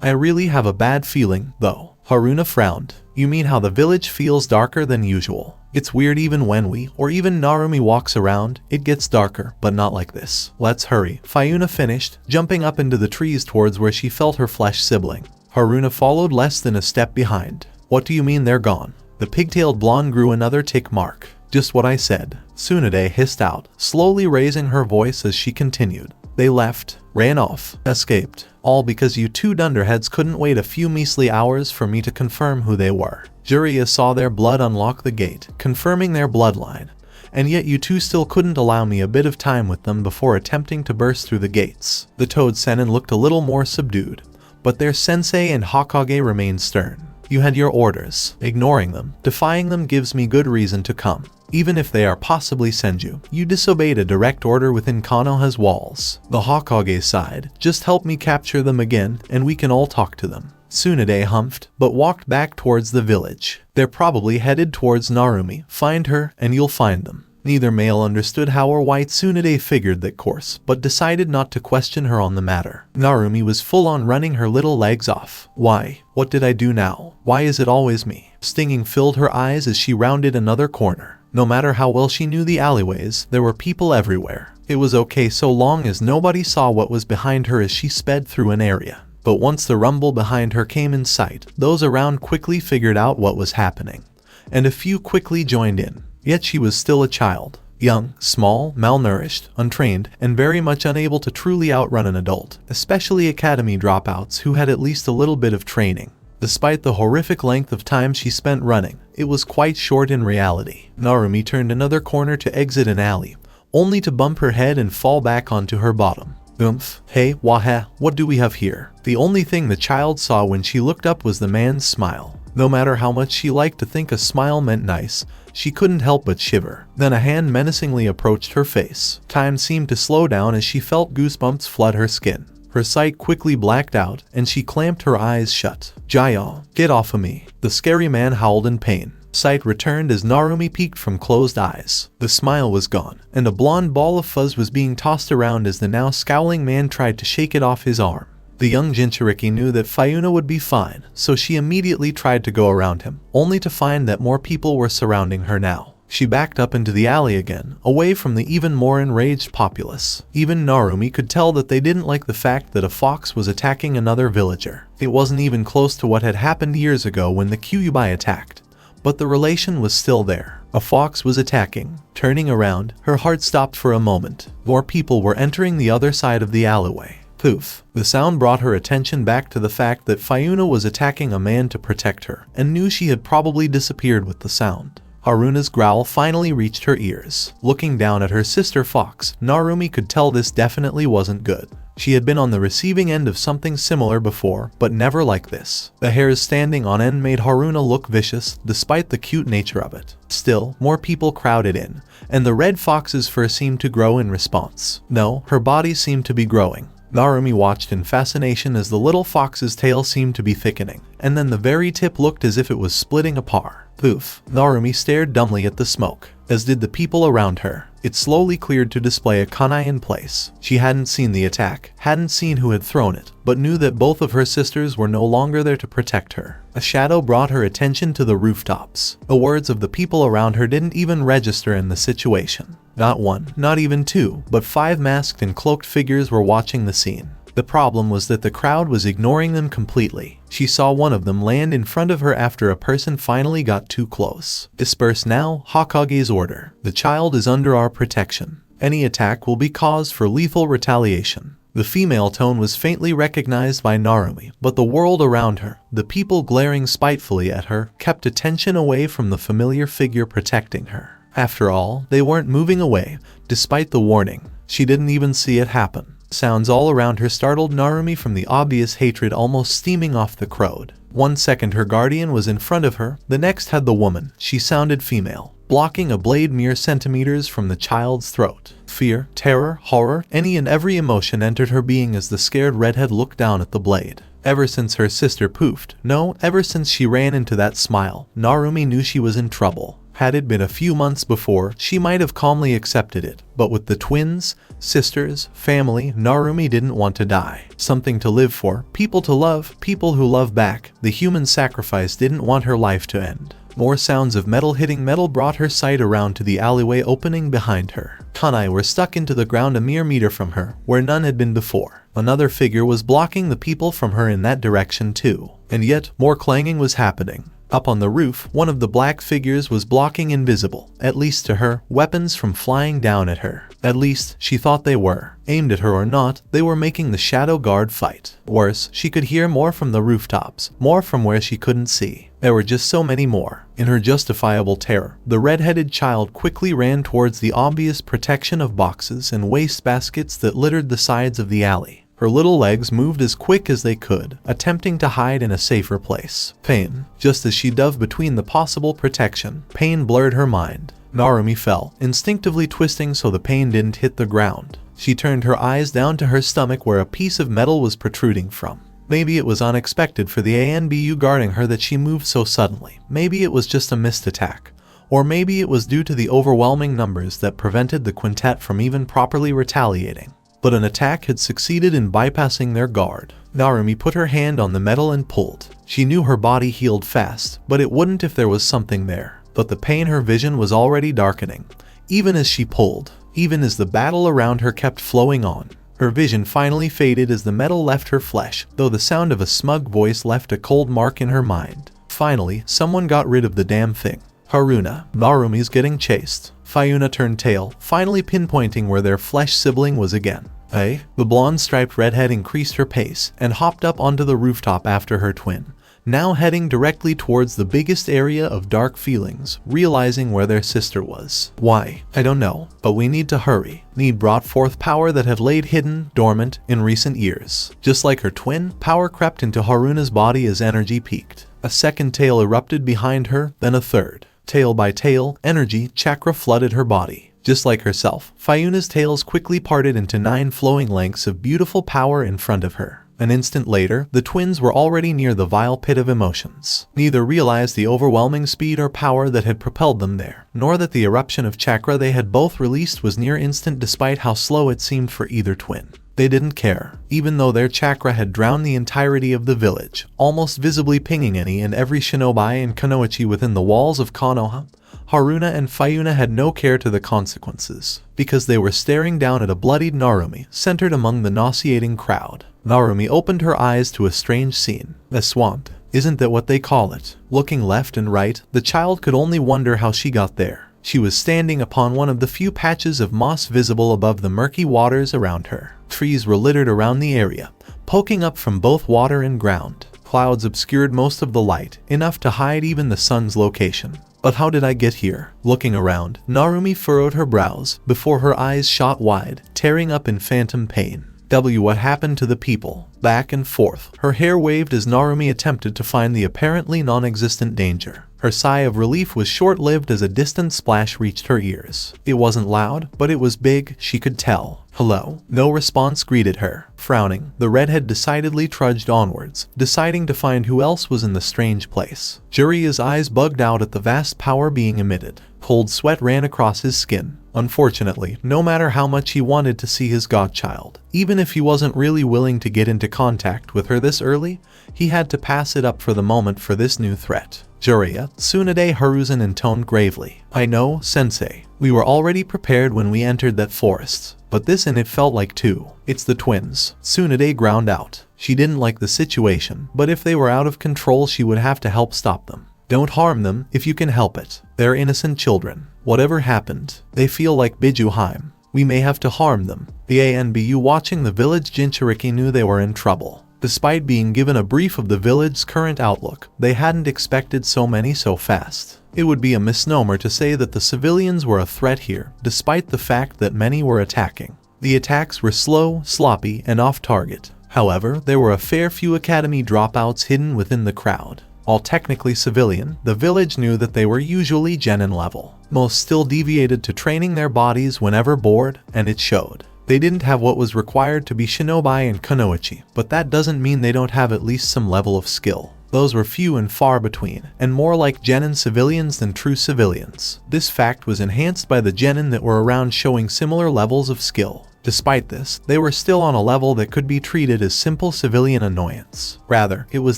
I really have a bad feeling, though. Haruna frowned. You mean how the village feels darker than usual? It's weird even when or even Narumi walks around, it gets darker, but not like this. Let's hurry. Fayuna finished, jumping up into the trees towards where she felt her flesh sibling. Haruna followed less than a step behind. What do you mean they're gone? The pigtailed blonde grew another tick mark. Just what I said. Tsunade hissed out, slowly raising her voice as she continued. They left, ran off, escaped. All because you two dunderheads couldn't wait a few measly hours for me to confirm who they were. Jiraiya saw their blood unlock the gate, confirming their bloodline. And yet you two still couldn't allow me a bit of time with them before attempting to burst through the gates. The Toad Sennin looked a little more subdued, but their sensei and Hokage remained stern. You had your orders. Ignoring them, defying them gives me good reason to come. Even if they are possibly Senju, you disobeyed a direct order within Konoha's walls. The Hokage sighed. Just help me capture them again, and we can all talk to them. Tsunade humphed, but walked back towards the village. They're probably headed towards Narumi. Find her, and you'll find them. Neither male understood how or why Tsunade figured that course, but decided not to question her on the matter. Narumi was full on running her little legs off. Why? What did I do now? Why is it always me? Stinging filled her eyes as she rounded another corner. No matter how well she knew the alleyways, there were people everywhere. It was okay so long as nobody saw what was behind her as she sped through an area. But once the rumble behind her came in sight, those around quickly figured out what was happening. And a few quickly joined in. Yet she was still a child. Young, small, malnourished, untrained, and very much unable to truly outrun an adult, especially academy dropouts who had at least a little bit of training. Despite the horrific length of time she spent running, it was quite short in reality. Narumi turned another corner to exit an alley, only to bump her head and fall back onto her bottom. Oomph. Hey, waha, what do we have here? The only thing the child saw when she looked up was the man's smile. No matter how much she liked to think a smile meant nice, she couldn't help but shiver. Then a hand menacingly approached her face. Time seemed to slow down as she felt goosebumps flood her skin. Her sight quickly blacked out, and she clamped her eyes shut. Jayo, get off of me. The scary man howled in pain. Sight returned as Narumi peeked from closed eyes. The smile was gone, and a blonde ball of fuzz was being tossed around as the now scowling man tried to shake it off his arm. The young Jinchuriki knew that Fiuna would be fine, so she immediately tried to go around him, only to find that more people were surrounding her now. She backed up into the alley again, away from the even more enraged populace. Even Narumi could tell that they didn't like the fact that a fox was attacking another villager. It wasn't even close to what had happened years ago when the Kyubi attacked, but the relation was still there. A fox was attacking. Turning around, her heart stopped for a moment. More people were entering the other side of the alleyway. Poof. The sound brought her attention back to the fact that Fiuna was attacking a man to protect her, and knew she had probably disappeared with the sound. Haruna's growl finally reached her ears. Looking down at her sister fox, Narumi could tell this definitely wasn't good. She had been on the receiving end of something similar before, but never like this. The hairs standing on end made Haruna look vicious, despite the cute nature of it. Still, more people crowded in, and the red fox's fur seemed to grow in response. No, her body seemed to be growing. Narumi watched in fascination as the little fox's tail seemed to be thickening, and then the very tip looked as if it was splitting apart. Poof. Narumi stared dumbly at the smoke, as did the people around her. It slowly cleared to display a kunai in place. She hadn't seen the attack, hadn't seen who had thrown it, but knew that both of her sisters were no longer there to protect her. A shadow brought her attention to the rooftops. The words of the people around her didn't even register in the situation. Not one, not even two, but 5 masked and cloaked figures were watching the scene. The problem was that the crowd was ignoring them completely. She saw one of them land in front of her after a person finally got too close. Disperse now, Hokage's order. The child is under our protection. Any attack will be cause for lethal retaliation. The female tone was faintly recognized by Narumi, but the world around her, the people glaring spitefully at her, kept attention away from the familiar figure protecting her. After all, they weren't moving away, despite the warning. She didn't even see it happen. Sounds all around her startled Narumi from the obvious hatred almost steaming off the crowd. 1 second her guardian was in front of her, the next had the woman. She sounded female, blocking a blade mere centimeters from the child's throat. Fear, terror, horror, any and every emotion entered her being as the scared redhead looked down at the blade. Ever since her sister poofed, no, ever since she ran into that smile, Narumi knew she was in trouble. Had it been a few months before, she might have calmly accepted it, but with the twins, sisters, family, Narumi didn't want to die. Something to live for, people to love, people who love back. The human sacrifice didn't want her life to end. More sounds of metal hitting metal brought her sight around to the alleyway opening behind her. Kunai were stuck into the ground a mere meter from her, where none had been before. Another figure was blocking the people from her in that direction too. And yet, more clanging was happening. Up on the roof, one of the black figures was blocking invisible, at least to her, weapons from flying down at her. At least, she thought they were. Aimed at her or not, they were making the shadow guard fight. Worse, she could hear more from the rooftops, more from where she couldn't see. There were just so many more. In her justifiable terror, the red-headed child quickly ran towards the obvious protection of boxes and waste baskets that littered the sides of the alley. Her little legs moved as quick as they could, attempting to hide in a safer place. Pain. Just as she dove between the possible protection, pain blurred her mind. Narumi fell, instinctively twisting so the pain didn't hit the ground. She turned her eyes down to her stomach where a piece of metal was protruding from. Maybe it was unexpected for the ANBU guarding her that she moved so suddenly. Maybe it was just a missed attack. Or maybe it was due to the overwhelming numbers that prevented the quintet from even properly retaliating. But an attack had succeeded in bypassing their guard. Narumi put her hand on the metal and pulled. She knew her body healed fast, but it wouldn't if there was something there. But the pain, her vision was already darkening. Even as she pulled, even as the battle around her kept flowing on. Her vision finally faded as the metal left her flesh, though the sound of a smug voice left a cold mark in her mind. Finally, someone got rid of the damn thing. Haruna. Narumi's getting chased. Fiuna turned tail, finally pinpointing where their flesh sibling was again. The blonde striped redhead increased her pace and hopped up onto the rooftop after her twin, now heading directly towards the biggest area of dark feelings, realizing where their sister was. Why? I don't know, but we need to hurry. Need brought forth power that had laid hidden, dormant, in recent years. Just like her twin, power crept into Haruna's body as energy peaked. A second tail erupted behind her, then a third. Tail by tail, energy, chakra flooded her body. Just like herself, Fiuna's tails quickly parted into 9 flowing lengths of beautiful power in front of her. An instant later, the twins were already near the vile pit of emotions. Neither realized the overwhelming speed or power that had propelled them there, nor that the eruption of chakra they had both released was near instant despite how slow it seemed for either twin. They didn't care, even though their chakra had drowned the entirety of the village, almost visibly pinging any and every shinobi and kunoichi within the walls of Konoha. Haruna and Fayuna had no care to the consequences, because they were staring down at a bloodied Narumi centered among the nauseating crowd. Narumi opened her eyes to a strange scene. A swamp. Isn't that what they call it? Looking left and right, the child could only wonder how she got there. She was standing upon one of the few patches of moss visible above the murky waters around her. Trees were littered around the area, poking up from both water and ground. Clouds obscured most of the light, enough to hide even the sun's location. But how did I get here? Looking around, Narumi furrowed her brows before her eyes shot wide, tearing up in phantom pain. What happened to the people? Back and forth. Her hair waved as Narumi attempted to find the apparently non-existent danger. Her sigh of relief was short-lived as a distant splash reached her ears. It wasn't loud, but it was big, she could tell. Hello? No response greeted her. Frowning, the redhead decidedly trudged onwards, deciding to find who else was in the strange place. Jiraiya's eyes bugged out at the vast power being emitted. Cold sweat ran across his skin. Unfortunately, no matter how much he wanted to see his godchild, even if he wasn't really willing to get into contact with her this early, he had to pass it up for the moment for this new threat. Jiraiya, Tsunade Hiruzen intoned gravely. I know, sensei. We were already prepared when we entered that forest, but this and it felt like two. It's the twins. Tsunade ground out. She didn't like the situation, but if they were out of control she would have to help stop them. Don't harm them if you can help it. They're innocent children. Whatever happened, they feel like Bijuheim. We may have to harm them. The ANBU watching the village Jinchuriki knew they were in trouble. Despite being given a brief of the village's current outlook, they hadn't expected so many so fast. It would be a misnomer to say that the civilians were a threat here, despite the fact that many were attacking. The attacks were slow, sloppy, and off-target. However, there were a fair few academy dropouts hidden within the crowd. While technically civilian, the village knew that they were usually genin level. Most still deviated to training their bodies whenever bored, and it showed. They didn't have what was required to be shinobi and kunoichi, but that doesn't mean they don't have at least some level of skill. Those were few and far between, and more like genin civilians than true civilians. This fact was enhanced by the genin that were around showing similar levels of skill. Despite this, they were still on a level that could be treated as simple civilian annoyance. Rather, it was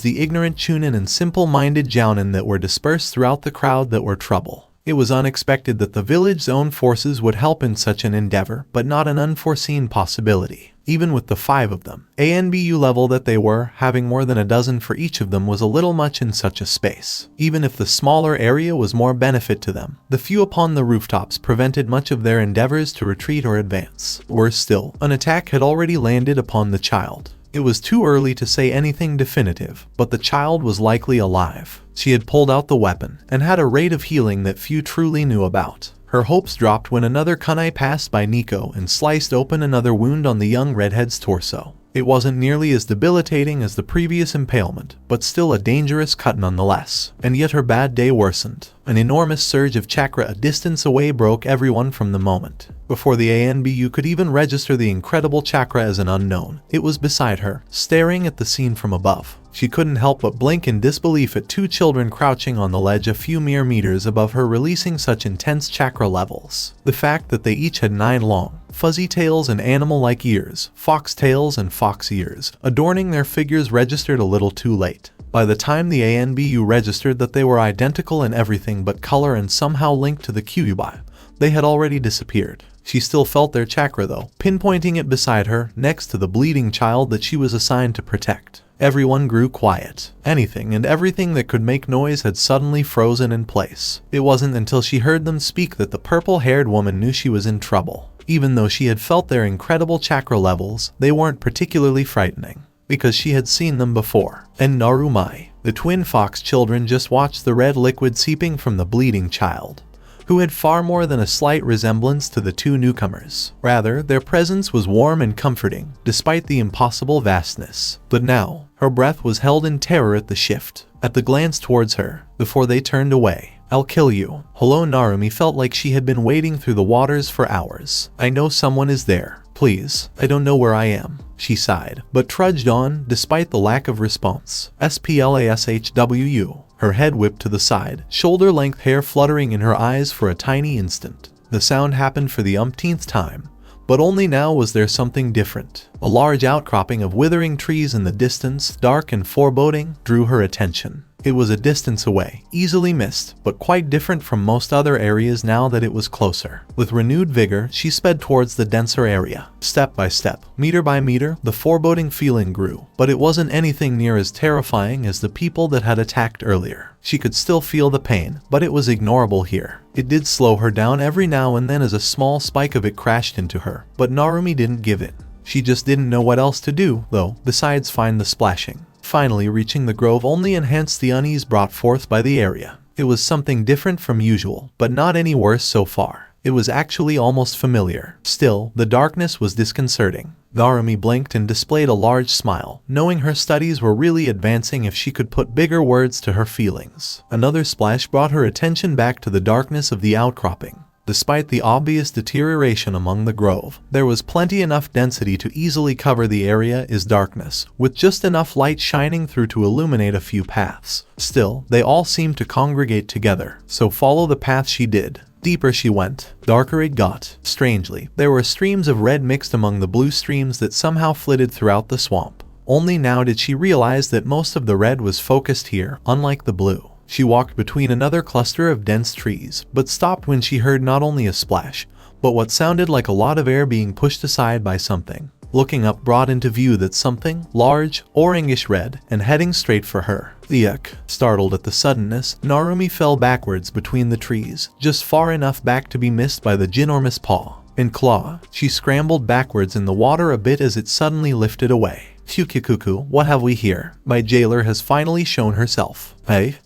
the ignorant chunin and simple-minded jounin that were dispersed throughout the crowd that were trouble. It was unexpected that the village's own forces would help in such an endeavor, but not an unforeseen possibility. Even with the 5 of them, ANBU level that they were, having more than a dozen for each of them was a little much in such a space. Even if the smaller area was more benefit to them, the few upon the rooftops prevented much of their endeavors to retreat or advance. Worse still, an attack had already landed upon the child. It was too early to say anything definitive, but the child was likely alive. She had pulled out the weapon, and had a rate of healing that few truly knew about. Her hopes dropped when another kunai passed by Nico and sliced open another wound on the young redhead's torso. It wasn't nearly as debilitating as the previous impalement, but still a dangerous cut nonetheless. And yet her bad day worsened. An enormous surge of chakra a distance away broke everyone from the moment. Before the ANBU could even register the incredible chakra as an unknown, it was beside her, staring at the scene from above. She couldn't help but blink in disbelief at 2 children crouching on the ledge a few mere meters above her releasing such intense chakra levels. The fact that they each had 9 long, fuzzy tails and animal-like ears, fox tails and fox ears, adorning their figures registered a little too late. By the time the ANBU registered that they were identical in everything but color and somehow linked to the Kyubi, they had already disappeared. She still felt their chakra though, pinpointing it beside her, next to the bleeding child that she was assigned to protect. Everyone grew quiet. Anything and everything that could make noise had suddenly frozen in place. It wasn't until she heard them speak that the purple-haired woman knew she was in trouble. Even though she had felt their incredible chakra levels, they weren't particularly frightening, because she had seen them before. And Narumai, the twin fox children, just watched the red liquid seeping from the bleeding child, who had far more than a slight resemblance to the 2 newcomers. Rather, their presence was warm and comforting, despite the impossible vastness. But now, her breath was held in terror at the shift, at the glance towards her, before they turned away. I'll kill you. Hello. Narumi felt like she had been wading through the waters for hours. I know someone is there. Please, I don't know where I am. She sighed, but trudged on, despite the lack of response. SPLASHWU. Her head whipped to the side, shoulder-length hair fluttering in her eyes for a tiny instant. The sound happened for the umpteenth time, But only now was there something different. A large outcropping of withering trees in the distance, dark and foreboding, drew her attention. It was a distance away, easily missed, but quite different from most other areas now that it was closer. With renewed vigor, she sped towards the denser area. Step by step, meter by meter, the foreboding feeling grew, but it wasn't anything near as terrifying as the people that had attacked earlier. She could still feel the pain, but it was ignorable here. It did slow her down every now and then as a small spike of it crashed into her, but Narumi didn't give in. She just didn't know what else to do, though, besides find the splashing. Finally reaching the grove only enhanced the unease brought forth by the area. It was something different from usual, but not any worse so far. It was actually almost familiar. Still, the darkness was disconcerting. Narumi blinked and displayed a large smile, knowing her studies were really advancing if she could put bigger words to her feelings. Another splash brought her attention back to the darkness of the outcropping. Despite the obvious deterioration among the grove, there was plenty enough density to easily cover the area as darkness, with just enough light shining through to illuminate a few paths. Still, they all seemed to congregate together, so follow the path she did. Deeper she went, darker it got. Strangely, there were streams of red mixed among the blue streams that somehow flitted throughout the swamp. Only now did she realize that most of the red was focused here, unlike the blue. She walked between another cluster of dense trees, but stopped when she heard not only a splash, but what sounded like a lot of air being pushed aside by something. Looking up brought into view that something, large, orangish red, and heading straight for her. Yuck! Startled at the suddenness, Narumi fell backwards between the trees, just far enough back to be missed by the ginormous paw and claw. She scrambled backwards in the water a bit as it suddenly lifted away. Hyukikuku, what have we here? My jailer has finally shown herself. Hey.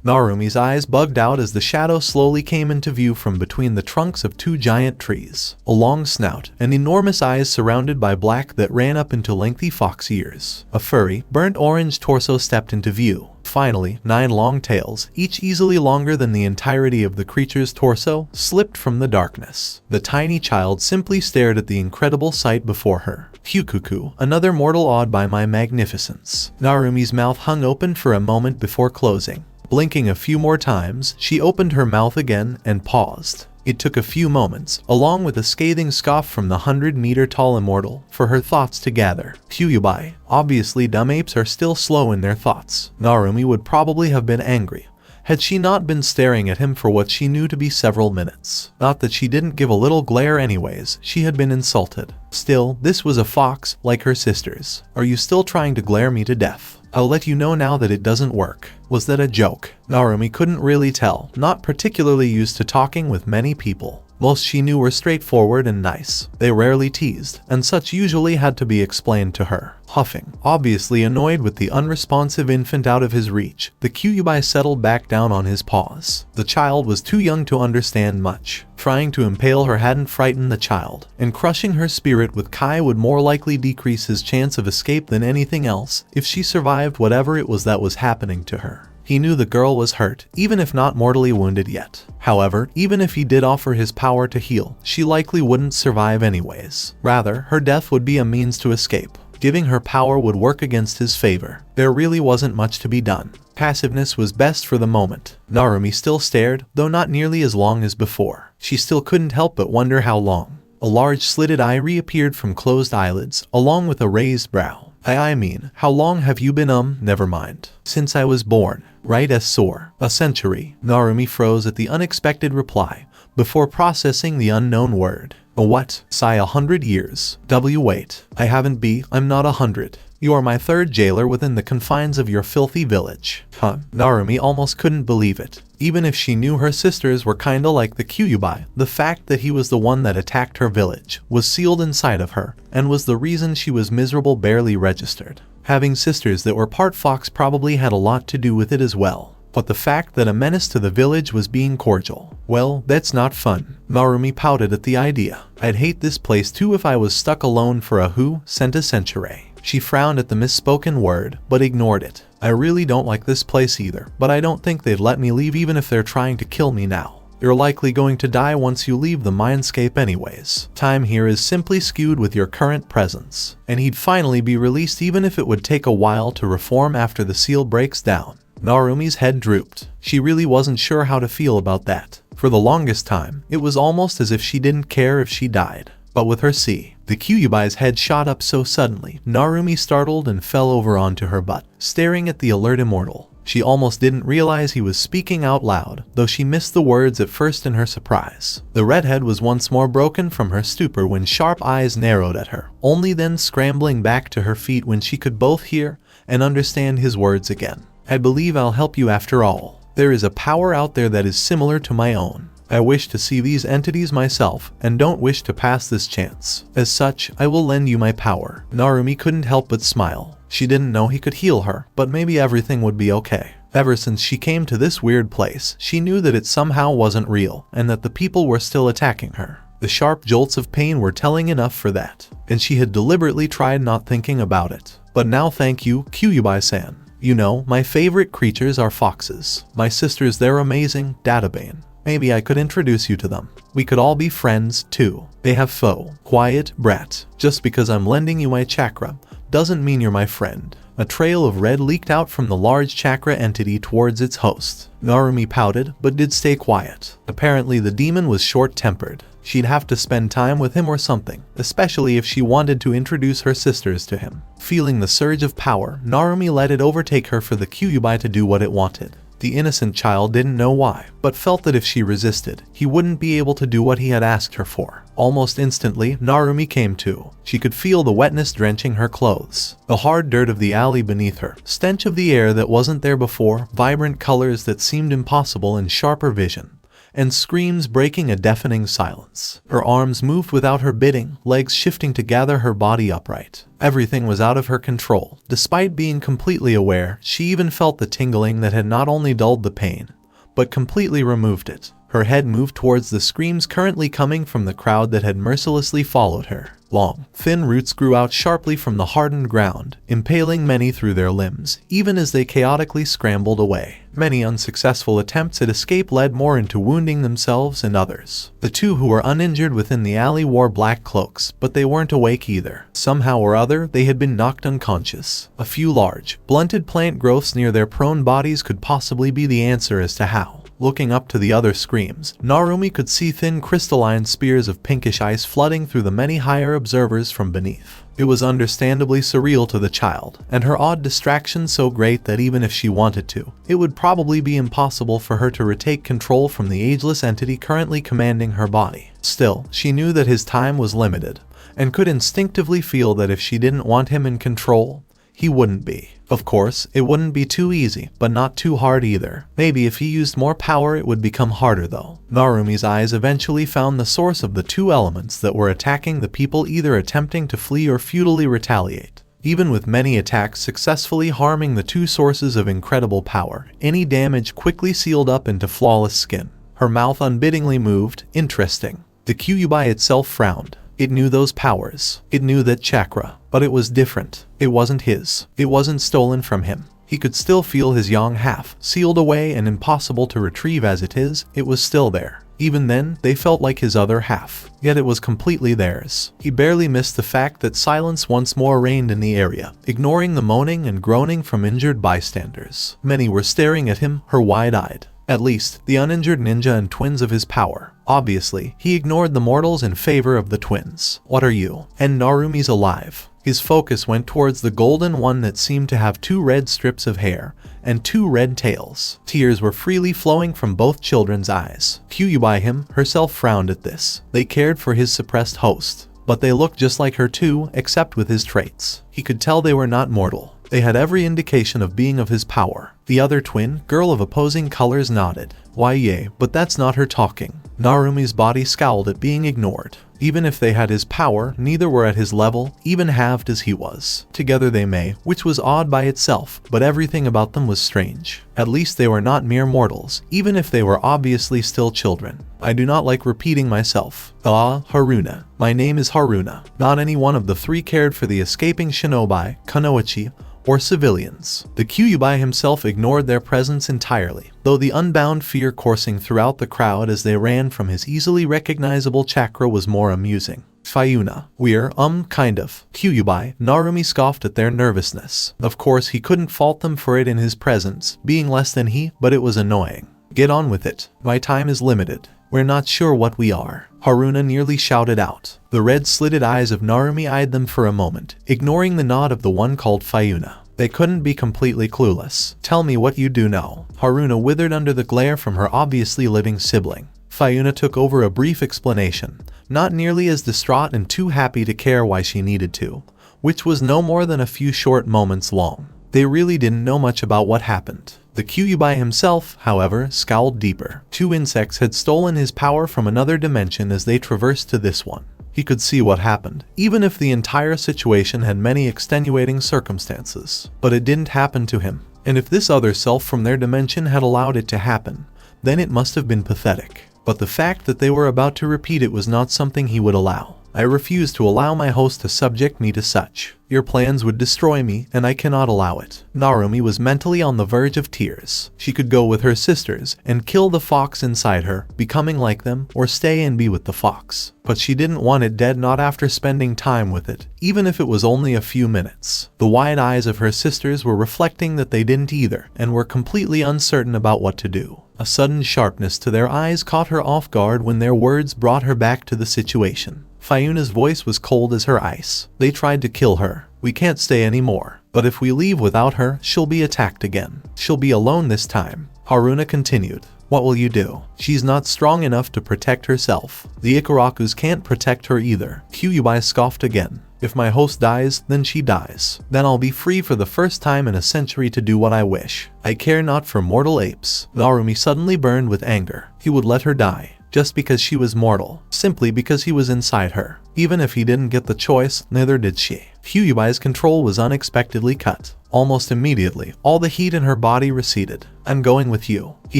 Narumi's eyes bugged out as the shadow slowly came into view from between the trunks of two giant trees. A long snout, and enormous eyes surrounded by black that ran up into lengthy fox ears. A furry, burnt orange torso stepped into view. Finally, 9 long tails, each easily longer than the entirety of the creature's torso, slipped from the darkness. The tiny child simply stared at the incredible sight before her. Hyukikuku, another mortal awed by my magnificence. Narumi's mouth hung open for a moment before closing. Blinking a few more times, she opened her mouth again and paused. It took a few moments, along with a scathing scoff from the 100-meter-tall immortal, for her thoughts to gather. Kyubi. Obviously dumb apes are still slow in their thoughts. Narumi would probably have been angry had she not been staring at him for what she knew to be several minutes. Not that she didn't give a little glare anyways, she had been insulted. Still, this was a fox, like her sisters. Are you still trying to glare me to death? I'll let you know now that it doesn't work. Was that a joke? Narumi couldn't really tell, not particularly used to talking with many people. Most she knew were straightforward and nice. They rarely teased, and such usually had to be explained to her. Huffing, obviously annoyed with the unresponsive infant out of his reach, the Kyubi settled back down on his paws. The child was too young to understand much. Trying to impale her hadn't frightened the child, and crushing her spirit with Kai would more likely decrease his chance of escape than anything else if she survived whatever it was that was happening to her. He knew the girl was hurt, even if not mortally wounded yet. However, even if he did offer his power to heal, she likely wouldn't survive anyways. Rather, her death would be a means to escape. Giving her power would work against his favor. There really wasn't much to be done. Passiveness was best for the moment. Narumi still stared, though not nearly as long as before. She still couldn't help but wonder how long. A large slitted eye reappeared from closed eyelids, along with a raised brow. I mean, how long have you been never mind. Since I was born. Right as sore. A century. Narumi froze at the unexpected reply, before processing the unknown word. A what? Sigh 100 years. Wait. I'm not 100. You are my third jailer within the confines of your filthy village. Narumi almost couldn't believe it. Even if she knew her sisters were kinda like the Kyubi, the fact that he was the one that attacked her village was sealed inside of her, and was the reason she was miserable barely registered. Having sisters that were part fox probably had a lot to do with it as well. But the fact that a menace to the village was being cordial, well, that's not fun. Narumi pouted at the idea. I'd hate this place too if I was stuck alone for a century. She frowned at the misspoken word, but ignored it. I really don't like this place either, but I don't think they'd let me leave even if they're trying to kill me now. You're likely going to die once you leave the mindscape anyways. Time here is simply skewed with your current presence, and he'd finally be released even if it would take a while to reform after the seal breaks down. Narumi's head drooped. She really wasn't sure how to feel about that. For the longest time, it was almost as if she didn't care if she died. But with her the Kyuubi's head shot up so suddenly, Narumi startled and fell over onto her butt, staring at the alert immortal. She almost didn't realize he was speaking out loud, though she missed the words at first in her surprise. The redhead was once more broken from her stupor when sharp eyes narrowed at her, only then scrambling back to her feet when she could both hear and understand his words again. I believe I'll help you after all. There is a power out there that is similar to my own. I wish to see these entities myself and don't wish to pass this chance. As such, I will lend you my power. Narumi couldn't help but smile. She didn't know he could heal her, but maybe everything would be okay. Ever since she came to this weird place, she knew that it somehow wasn't real and that the people were still attacking her. The sharp jolts of pain were telling enough for that, and she had deliberately tried not thinking about it. But now thank you, Kyuubi-san. You know, my favorite creatures are foxes. My sisters, they're amazing, Databane. Maybe I could introduce you to them. We could all be friends, too. They have quiet, brat. Just because I'm lending you my chakra doesn't mean you're my friend. A trail of red leaked out from the large chakra entity towards its host. Narumi pouted, but did stay quiet. Apparently the demon was short-tempered. She'd have to spend time with him or something, especially if she wanted to introduce her sisters to him. Feeling the surge of power, Narumi let it overtake her for the Kyuubi to do what it wanted. The innocent child didn't know why, but felt that if she resisted, he wouldn't be able to do what he had asked her for. Almost instantly, Narumi came to. She could feel the wetness drenching her clothes, the hard dirt of the alley beneath her, stench of the air that wasn't there before, vibrant colors that seemed impossible in sharper vision, and screams breaking a deafening silence. Her arms moved without her bidding, legs shifting to gather her body upright. Everything was out of her control. Despite being completely aware, she even felt the tingling that had not only dulled the pain, but completely removed it. Her head moved towards the screams currently coming from the crowd that had mercilessly followed her. Long, thin roots grew out sharply from the hardened ground, impaling many through their limbs, even as they chaotically scrambled away. Many unsuccessful attempts at escape led more into wounding themselves and others. The two who were uninjured within the alley wore black cloaks, but they weren't awake either. Somehow or other, they had been knocked unconscious. A few large, blunted plant growths near their prone bodies could possibly be the answer as to how. Looking up to the other screams, Narumi could see thin crystalline spears of pinkish ice flooding through the many higher observers from beneath. It was understandably surreal to the child, and her odd distraction so great that even if she wanted to, it would probably be impossible for her to retake control from the ageless entity currently commanding her body. Still, she knew that his time was limited, and could instinctively feel that if she didn't want him in control, he wouldn't be. Of course, it wouldn't be too easy, but not too hard either. Maybe if he used more power it would become harder though. Narumi's eyes eventually found the source of the two elements that were attacking the people, either attempting to flee or futilely retaliate. Even with many attacks successfully harming the two sources of incredible power, any damage quickly sealed up into flawless skin. Her mouth unbidingly moved. Interesting. The Kyuubi itself frowned. It knew those powers. It knew that chakra. But it was different. It wasn't his. It wasn't stolen from him. He could still feel his young half, sealed away and impossible to retrieve as it is. It was still there. Even then, they felt like his other half. Yet it was completely theirs. He barely missed the fact that silence once more reigned in the area, ignoring the moaning and groaning from injured bystanders. Many were staring at him, her wide-eyed. At least, the uninjured ninja and twins of his power. Obviously, he ignored the mortals in favor of the twins. What are you? And Narumi's alive. His focus went towards the golden one that seemed to have two red strips of hair and two red tails. Tears were freely flowing from both children's eyes. Kyuubi herself frowned at this. They cared for his suppressed host, but they looked just like her too, except with his traits. He could tell they were not mortal. They had every indication of being of his power. The other twin, girl of opposing colors, nodded. Why yay, but that's not her talking. Narumi's body scowled at being ignored. Even if they had his power, neither were at his level, even halved as he was. Together they may, which was odd by itself, but everything about them was strange. At least they were not mere mortals, even if they were obviously still children. I do not like repeating myself. Haruna. My name is Haruna. Not any one of the three cared for the escaping shinobi, kunoichi, or civilians. The Kyuubi himself ignored their presence entirely, though the unbound fear coursing throughout the crowd as they ran from his easily recognizable chakra was more amusing. Fayuna. We're, kind of. Kyuubi. Narumi scoffed at their nervousness. Of course he couldn't fault them for it in his presence, being less than he, but it was annoying. Get on with it. My time is limited. We're not sure what we are, Haruna nearly shouted out. The red-slitted eyes of Narumi eyed them for a moment, ignoring the nod of the one called Fayuna. They couldn't be completely clueless. Tell me what you do know. Haruna withered under the glare from her obviously living sibling. Fayuna took over a brief explanation, not nearly as distraught and too happy to care why she needed to, which was no more than a few short moments long. They really didn't know much about what happened. The Kyubi himself, however, scowled deeper. 2 insects had stolen his power from another dimension as they traversed to this one. He could see what happened, even if the entire situation had many extenuating circumstances. But it didn't happen to him. And if this other self from their dimension had allowed it to happen, then it must have been pathetic. But the fact that they were about to repeat it was not something he would allow. I refuse to allow my host to subject me to such. Your plans would destroy me, and I cannot allow it. Narumi was mentally on the verge of tears. She could go with her sisters and kill the fox inside her, becoming like them, or stay and be with the fox. But she didn't want it dead, not after spending time with it, even if it was only a few minutes. The wide eyes of her sisters were reflecting that they didn't either, and were completely uncertain about what to do. A sudden sharpness to their eyes caught her off guard when their words brought her back to the situation. Fayuna's voice was cold as her ice. They tried to kill her. We can't stay anymore. But if we leave without her, she'll be attacked again. She'll be alone this time. Haruna continued. What will you do? She's not strong enough to protect herself. The Ikarakus can't protect her either. Kyubi scoffed again. If my host dies, then she dies. Then I'll be free for the first time in a century to do what I wish. I care not for mortal apes. Narumi suddenly burned with anger. He would let her die. Just because she was mortal, simply because he was inside her. Even if he didn't get the choice, neither did she. Kyubi's control was unexpectedly cut. Almost immediately, all the heat in her body receded. I'm going with you. He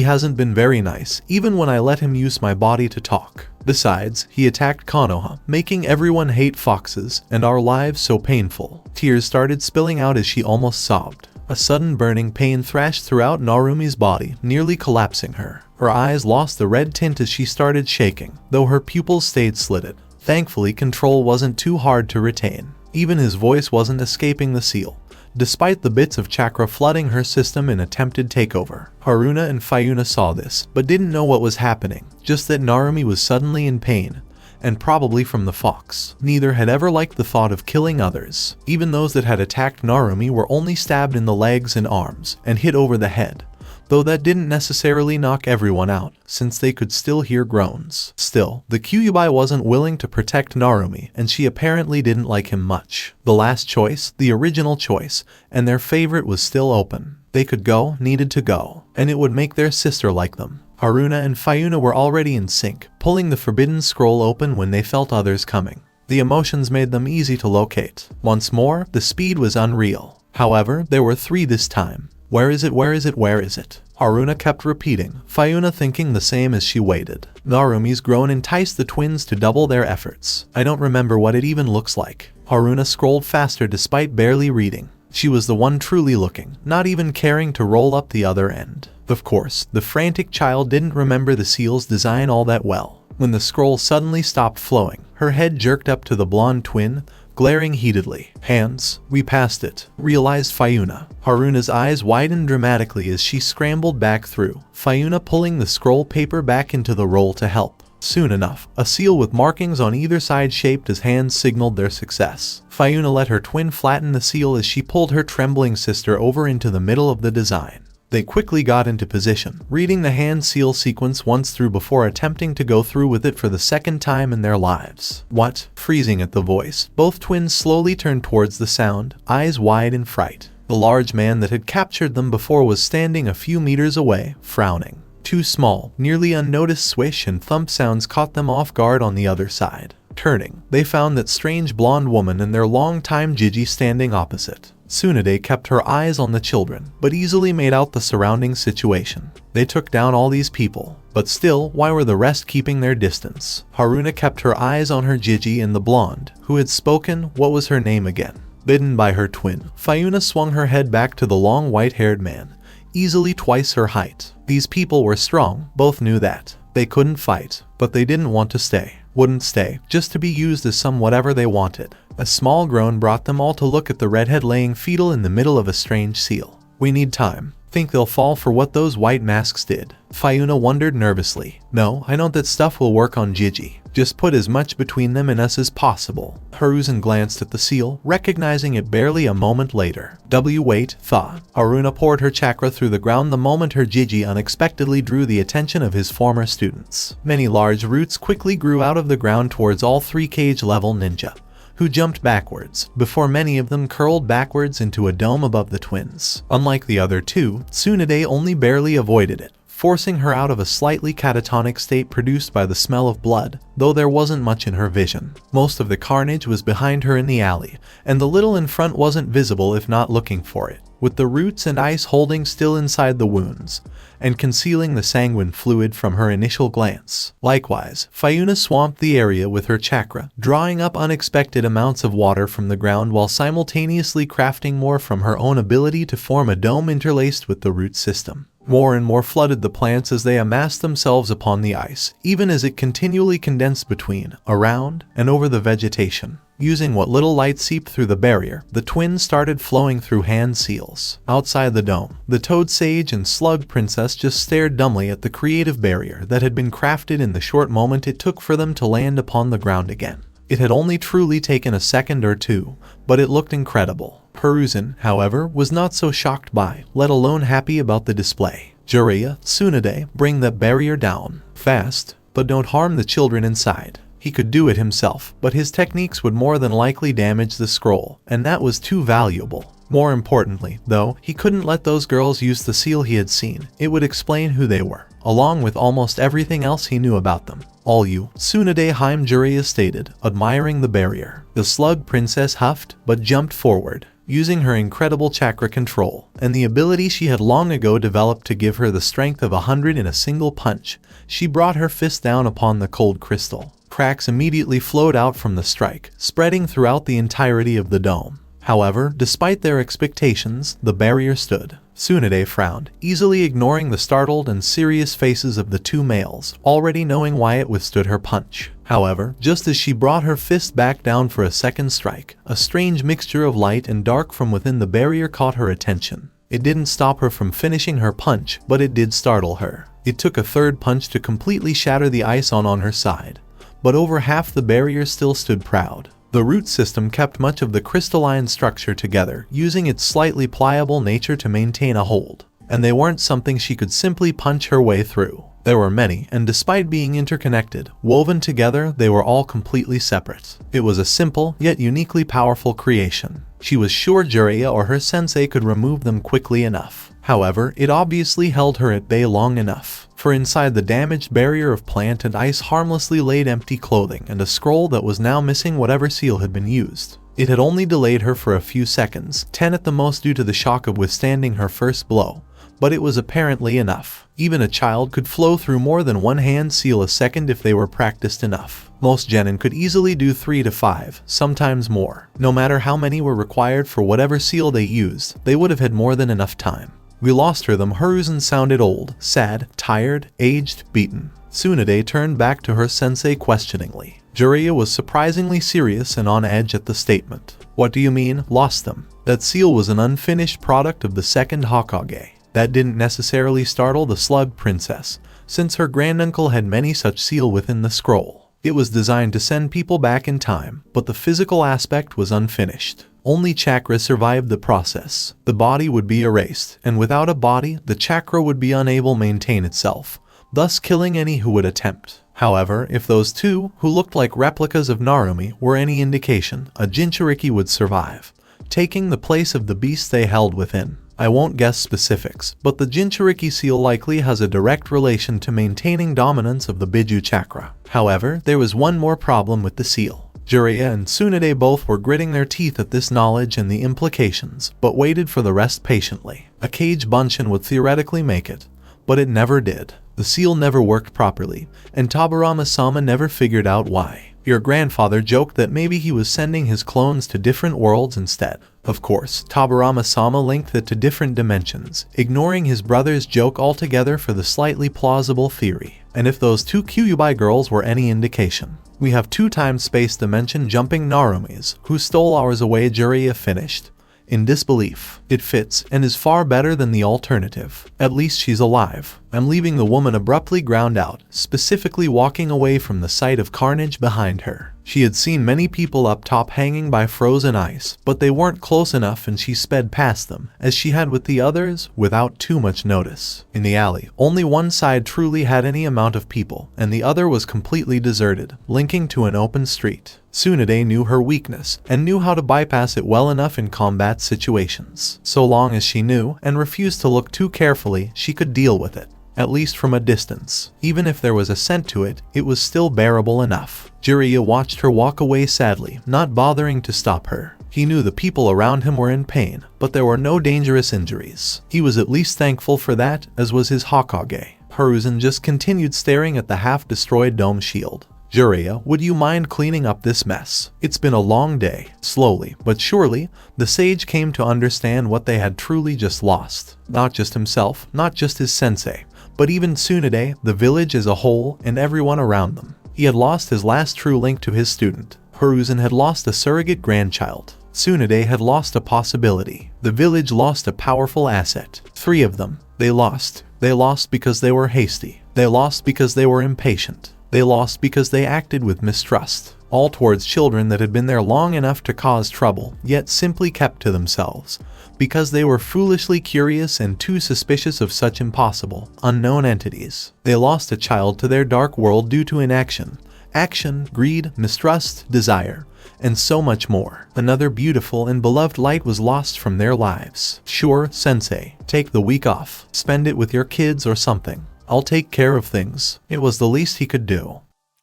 hasn't been very nice, even when I let him use my body to talk. Besides, he attacked Konoha, making everyone hate foxes, and our lives so painful. Tears started spilling out as she almost sobbed. A sudden burning pain thrashed throughout Narumi's body, nearly collapsing her. Her eyes lost the red tint as she started shaking, though her pupils stayed slitted. Thankfully, control wasn't too hard to retain. Even his voice wasn't escaping the seal, despite the bits of chakra flooding her system in attempted takeover. Haruna and Fayuna saw this, but didn't know what was happening, just that Narumi was suddenly in pain, and probably from the fox. Neither had ever liked the thought of killing others. Even those that had attacked Narumi were only stabbed in the legs and arms, and hit over the head. Though that didn't necessarily knock everyone out, since they could still hear groans. Still, the Kyubi wasn't willing to protect Narumi, and she apparently didn't like him much. The last choice, the original choice, and their favorite was still open. They could go, needed to go, and it would make their sister like them. Haruna and Fayuna were already in sync, pulling the forbidden scroll open when they felt others coming. The emotions made them easy to locate. Once more, the speed was unreal. However, there were 3 this time. Where is it? Where is it? Where is it? Haruna kept repeating, Fayuna thinking the same as she waited. Narumi's groan enticed the twins to double their efforts. I don't remember what it even looks like. Haruna scrolled faster despite barely reading. She was the one truly looking, not even caring to roll up the other end. Of course, the frantic child didn't remember the seal's design all that well. When the scroll suddenly stopped flowing, her head jerked up to the blonde twin, glaring heatedly. Hands, we passed it, realized Fayuna. Haruna's eyes widened dramatically as she scrambled back through, Fayuna pulling the scroll paper back into the roll to help. Soon enough, a seal with markings on either side shaped as hands signaled their success. Fayuna let her twin flatten the seal as she pulled her trembling sister over into the middle of the design. They quickly got into position, reading the hand seal sequence once through before attempting to go through with it for the second time in their lives. What? Freezing at the voice, both twins slowly turned towards the sound, eyes wide in fright. The large man that had captured them before was standing a few meters away, frowning. 2 small, nearly unnoticed swish and thump sounds caught them off guard on the other side. Turning, they found that strange blonde woman and their longtime Jiji standing opposite. Tsunade kept her eyes on the children, but easily made out the surrounding situation. They took down all these people, but still, why were the rest keeping their distance? Haruna kept her eyes on her Jiji and the blonde, who had spoken. What was her name again? Bidden by her twin, Fayuna swung her head back to the long white-haired man, easily twice her height. These people were strong, both knew that. They couldn't fight, but they didn't want to stay. Wouldn't stay, just to be used as some whatever they wanted. A small groan brought them all to look at the redhead laying fetal in the middle of a strange seal. We need time. Think they'll fall for what those white masks did? Fiona wondered nervously. No, I know that stuff will work on Gigi. Just put as much between them and us as possible. Hiruzen glanced at the seal, recognizing it barely a moment later. Wait, thought. Haruna poured her chakra through the ground the moment her Gigi unexpectedly drew the attention of his former students. Many large roots quickly grew out of the ground towards all three cage-level ninja, who jumped backwards, before many of them curled backwards into a dome above the twins. Unlike the other two, Tsunade only barely avoided it, forcing her out of a slightly catatonic state produced by the smell of blood, though there wasn't much in her vision. Most of the carnage was behind her in the alley, and the little in front wasn't visible if not looking for it, with the roots and ice holding still inside the wounds, and concealing the sanguine fluid from her initial glance. Likewise, Fiona swamped the area with her chakra, drawing up unexpected amounts of water from the ground while simultaneously crafting more from her own ability to form a dome interlaced with the root system. More and more flooded the plants as they amassed themselves upon the ice, even as it continually condensed between, around, and over the vegetation. Using what little light seeped through the barrier, the twins started flowing through hand seals. Outside the dome, the Toad Sage and Slug Princess just stared dumbly at the creative barrier that had been crafted in the short moment it took for them to land upon the ground again. It had only truly taken a second or two, but it looked incredible. Hiruzen, however, was not so shocked by, let alone happy about the display. Jiraiya, Tsunade, bring that barrier down. Fast, but don't harm the children inside. He could do it himself, but his techniques would more than likely damage the scroll, and that was too valuable. More importantly, though, he couldn't let those girls use the seal he had seen. It would explain who they were, along with almost everything else he knew about them. All you, Tsunade Haim Jiraiya stated, admiring the barrier. The Slug Princess huffed, but jumped forward, using her incredible chakra control, and the ability she had long ago developed to give her the strength of 100 in a single punch. She brought her fist down upon the cold crystal. Cracks immediately flowed out from the strike, spreading throughout the entirety of the dome. However, despite their expectations, the barrier stood. Tsunade frowned, easily ignoring the startled and serious faces of the two males, already knowing why it withstood her punch. However, just as she brought her fist back down for a second strike, a strange mixture of light and dark from within the barrier caught her attention. It didn't stop her from finishing her punch, but it did startle her. It took a third punch to completely shatter the ice on her side, but over half the barrier still stood proud. The root system kept much of the crystalline structure together, using its slightly pliable nature to maintain a hold, and they weren't something she could simply punch her way through. There were many, and despite being interconnected, woven together, they were all completely separate. It was a simple, yet uniquely powerful creation. She was sure Jiraiya or her sensei could remove them quickly enough. However, it obviously held her at bay long enough, for inside the damaged barrier of plant and ice harmlessly laid empty clothing and a scroll that was now missing whatever seal had been used. It had only delayed her for a few seconds, 10 at the most due to the shock of withstanding her first blow, but it was apparently enough. Even a child could flow through more than one hand seal a second if they were practiced enough. Most genin could easily do 3 to 5, sometimes more. No matter how many were required for whatever seal they used, they would have had more than enough time. We lost her. Them. Hiruzen sounded old, sad, tired, aged, beaten. Tsunade turned back to her sensei questioningly. Jiraiya was surprisingly serious and on edge at the statement. What do you mean, lost them? That seal was an unfinished product of the second Hokage. That didn't necessarily startle the Slug Princess, since her granduncle had many such seal within the scroll. It was designed to send people back in time, but the physical aspect was unfinished. Only chakra survived the process. The body would be erased, and without a body, the chakra would be unable to maintain itself, thus killing any who would attempt. However, if those two, who looked like replicas of Narumi, were any indication, a Jinchuriki would survive, taking the place of the beast they held within. I won't guess specifics, but the Jinchuriki seal likely has a direct relation to maintaining dominance of the Biju chakra. However, there was one more problem with the seal. Jiraiya and Tsunade both were gritting their teeth at this knowledge and the implications, but waited for the rest patiently. A cage bunshin would theoretically make it, but it never did. The seal never worked properly, and Tabarama-sama never figured out why. Your grandfather joked that maybe he was sending his clones to different worlds instead. Of course, Tabarama-sama linked it to different dimensions, ignoring his brother's joke altogether for the slightly plausible theory. And if those two Kyubi girls were any indication, we have 2 times space dimension jumping Narumis, who stole ours away. Jiraiya finished, in disbelief. It fits and is far better than the alternative. At least she's alive. I'm leaving the woman abruptly ground out, specifically walking away from the sight of carnage behind her. She had seen many people up top hanging by frozen ice, but they weren't close enough and she sped past them, as she had with the others, without too much notice. In the alley, only one side truly had any amount of people, and the other was completely deserted, linking to an open street. Tsunade knew her weakness, and knew how to bypass it well enough in combat situations. So long as she knew, and refused to look too carefully, she could deal with it. At least from a distance. Even if there was a scent to it, it was still bearable enough. Jiraiya watched her walk away sadly, not bothering to stop her. He knew the people around him were in pain, but there were no dangerous injuries. He was at least thankful for that, as was his Hokage. Hiruzen just continued staring at the half-destroyed dome shield. Jiraiya, would you mind cleaning up this mess? It's been a long day. Slowly, but surely, the sage came to understand what they had truly just lost. Not just himself, not just his sensei, but even Tsunade, the village as a whole, and everyone around them. He had lost his last true link to his student. Hiruzen had lost a surrogate grandchild. Tsunade had lost a possibility. The village lost a powerful asset. 3 of them. They lost. They lost because they were hasty. They lost because they were impatient. They lost because they acted with mistrust. All towards children that had been there long enough to cause trouble, yet simply kept to themselves, because they were foolishly curious and too suspicious of such impossible, unknown entities. They lost a child to their dark world due to inaction. Action, greed, mistrust, desire, and so much more. Another beautiful and beloved light was lost from their lives. Sure, sensei, take the week off. Spend it with your kids or something. I'll take care of things. It was the least he could do.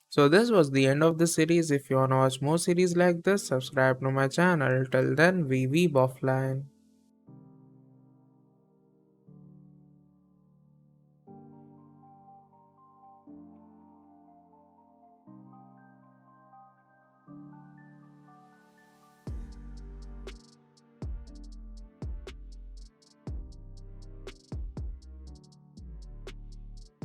So this was the end of the series. If you wanna watch more series like this, subscribe to my channel. Till then, we weeb offline.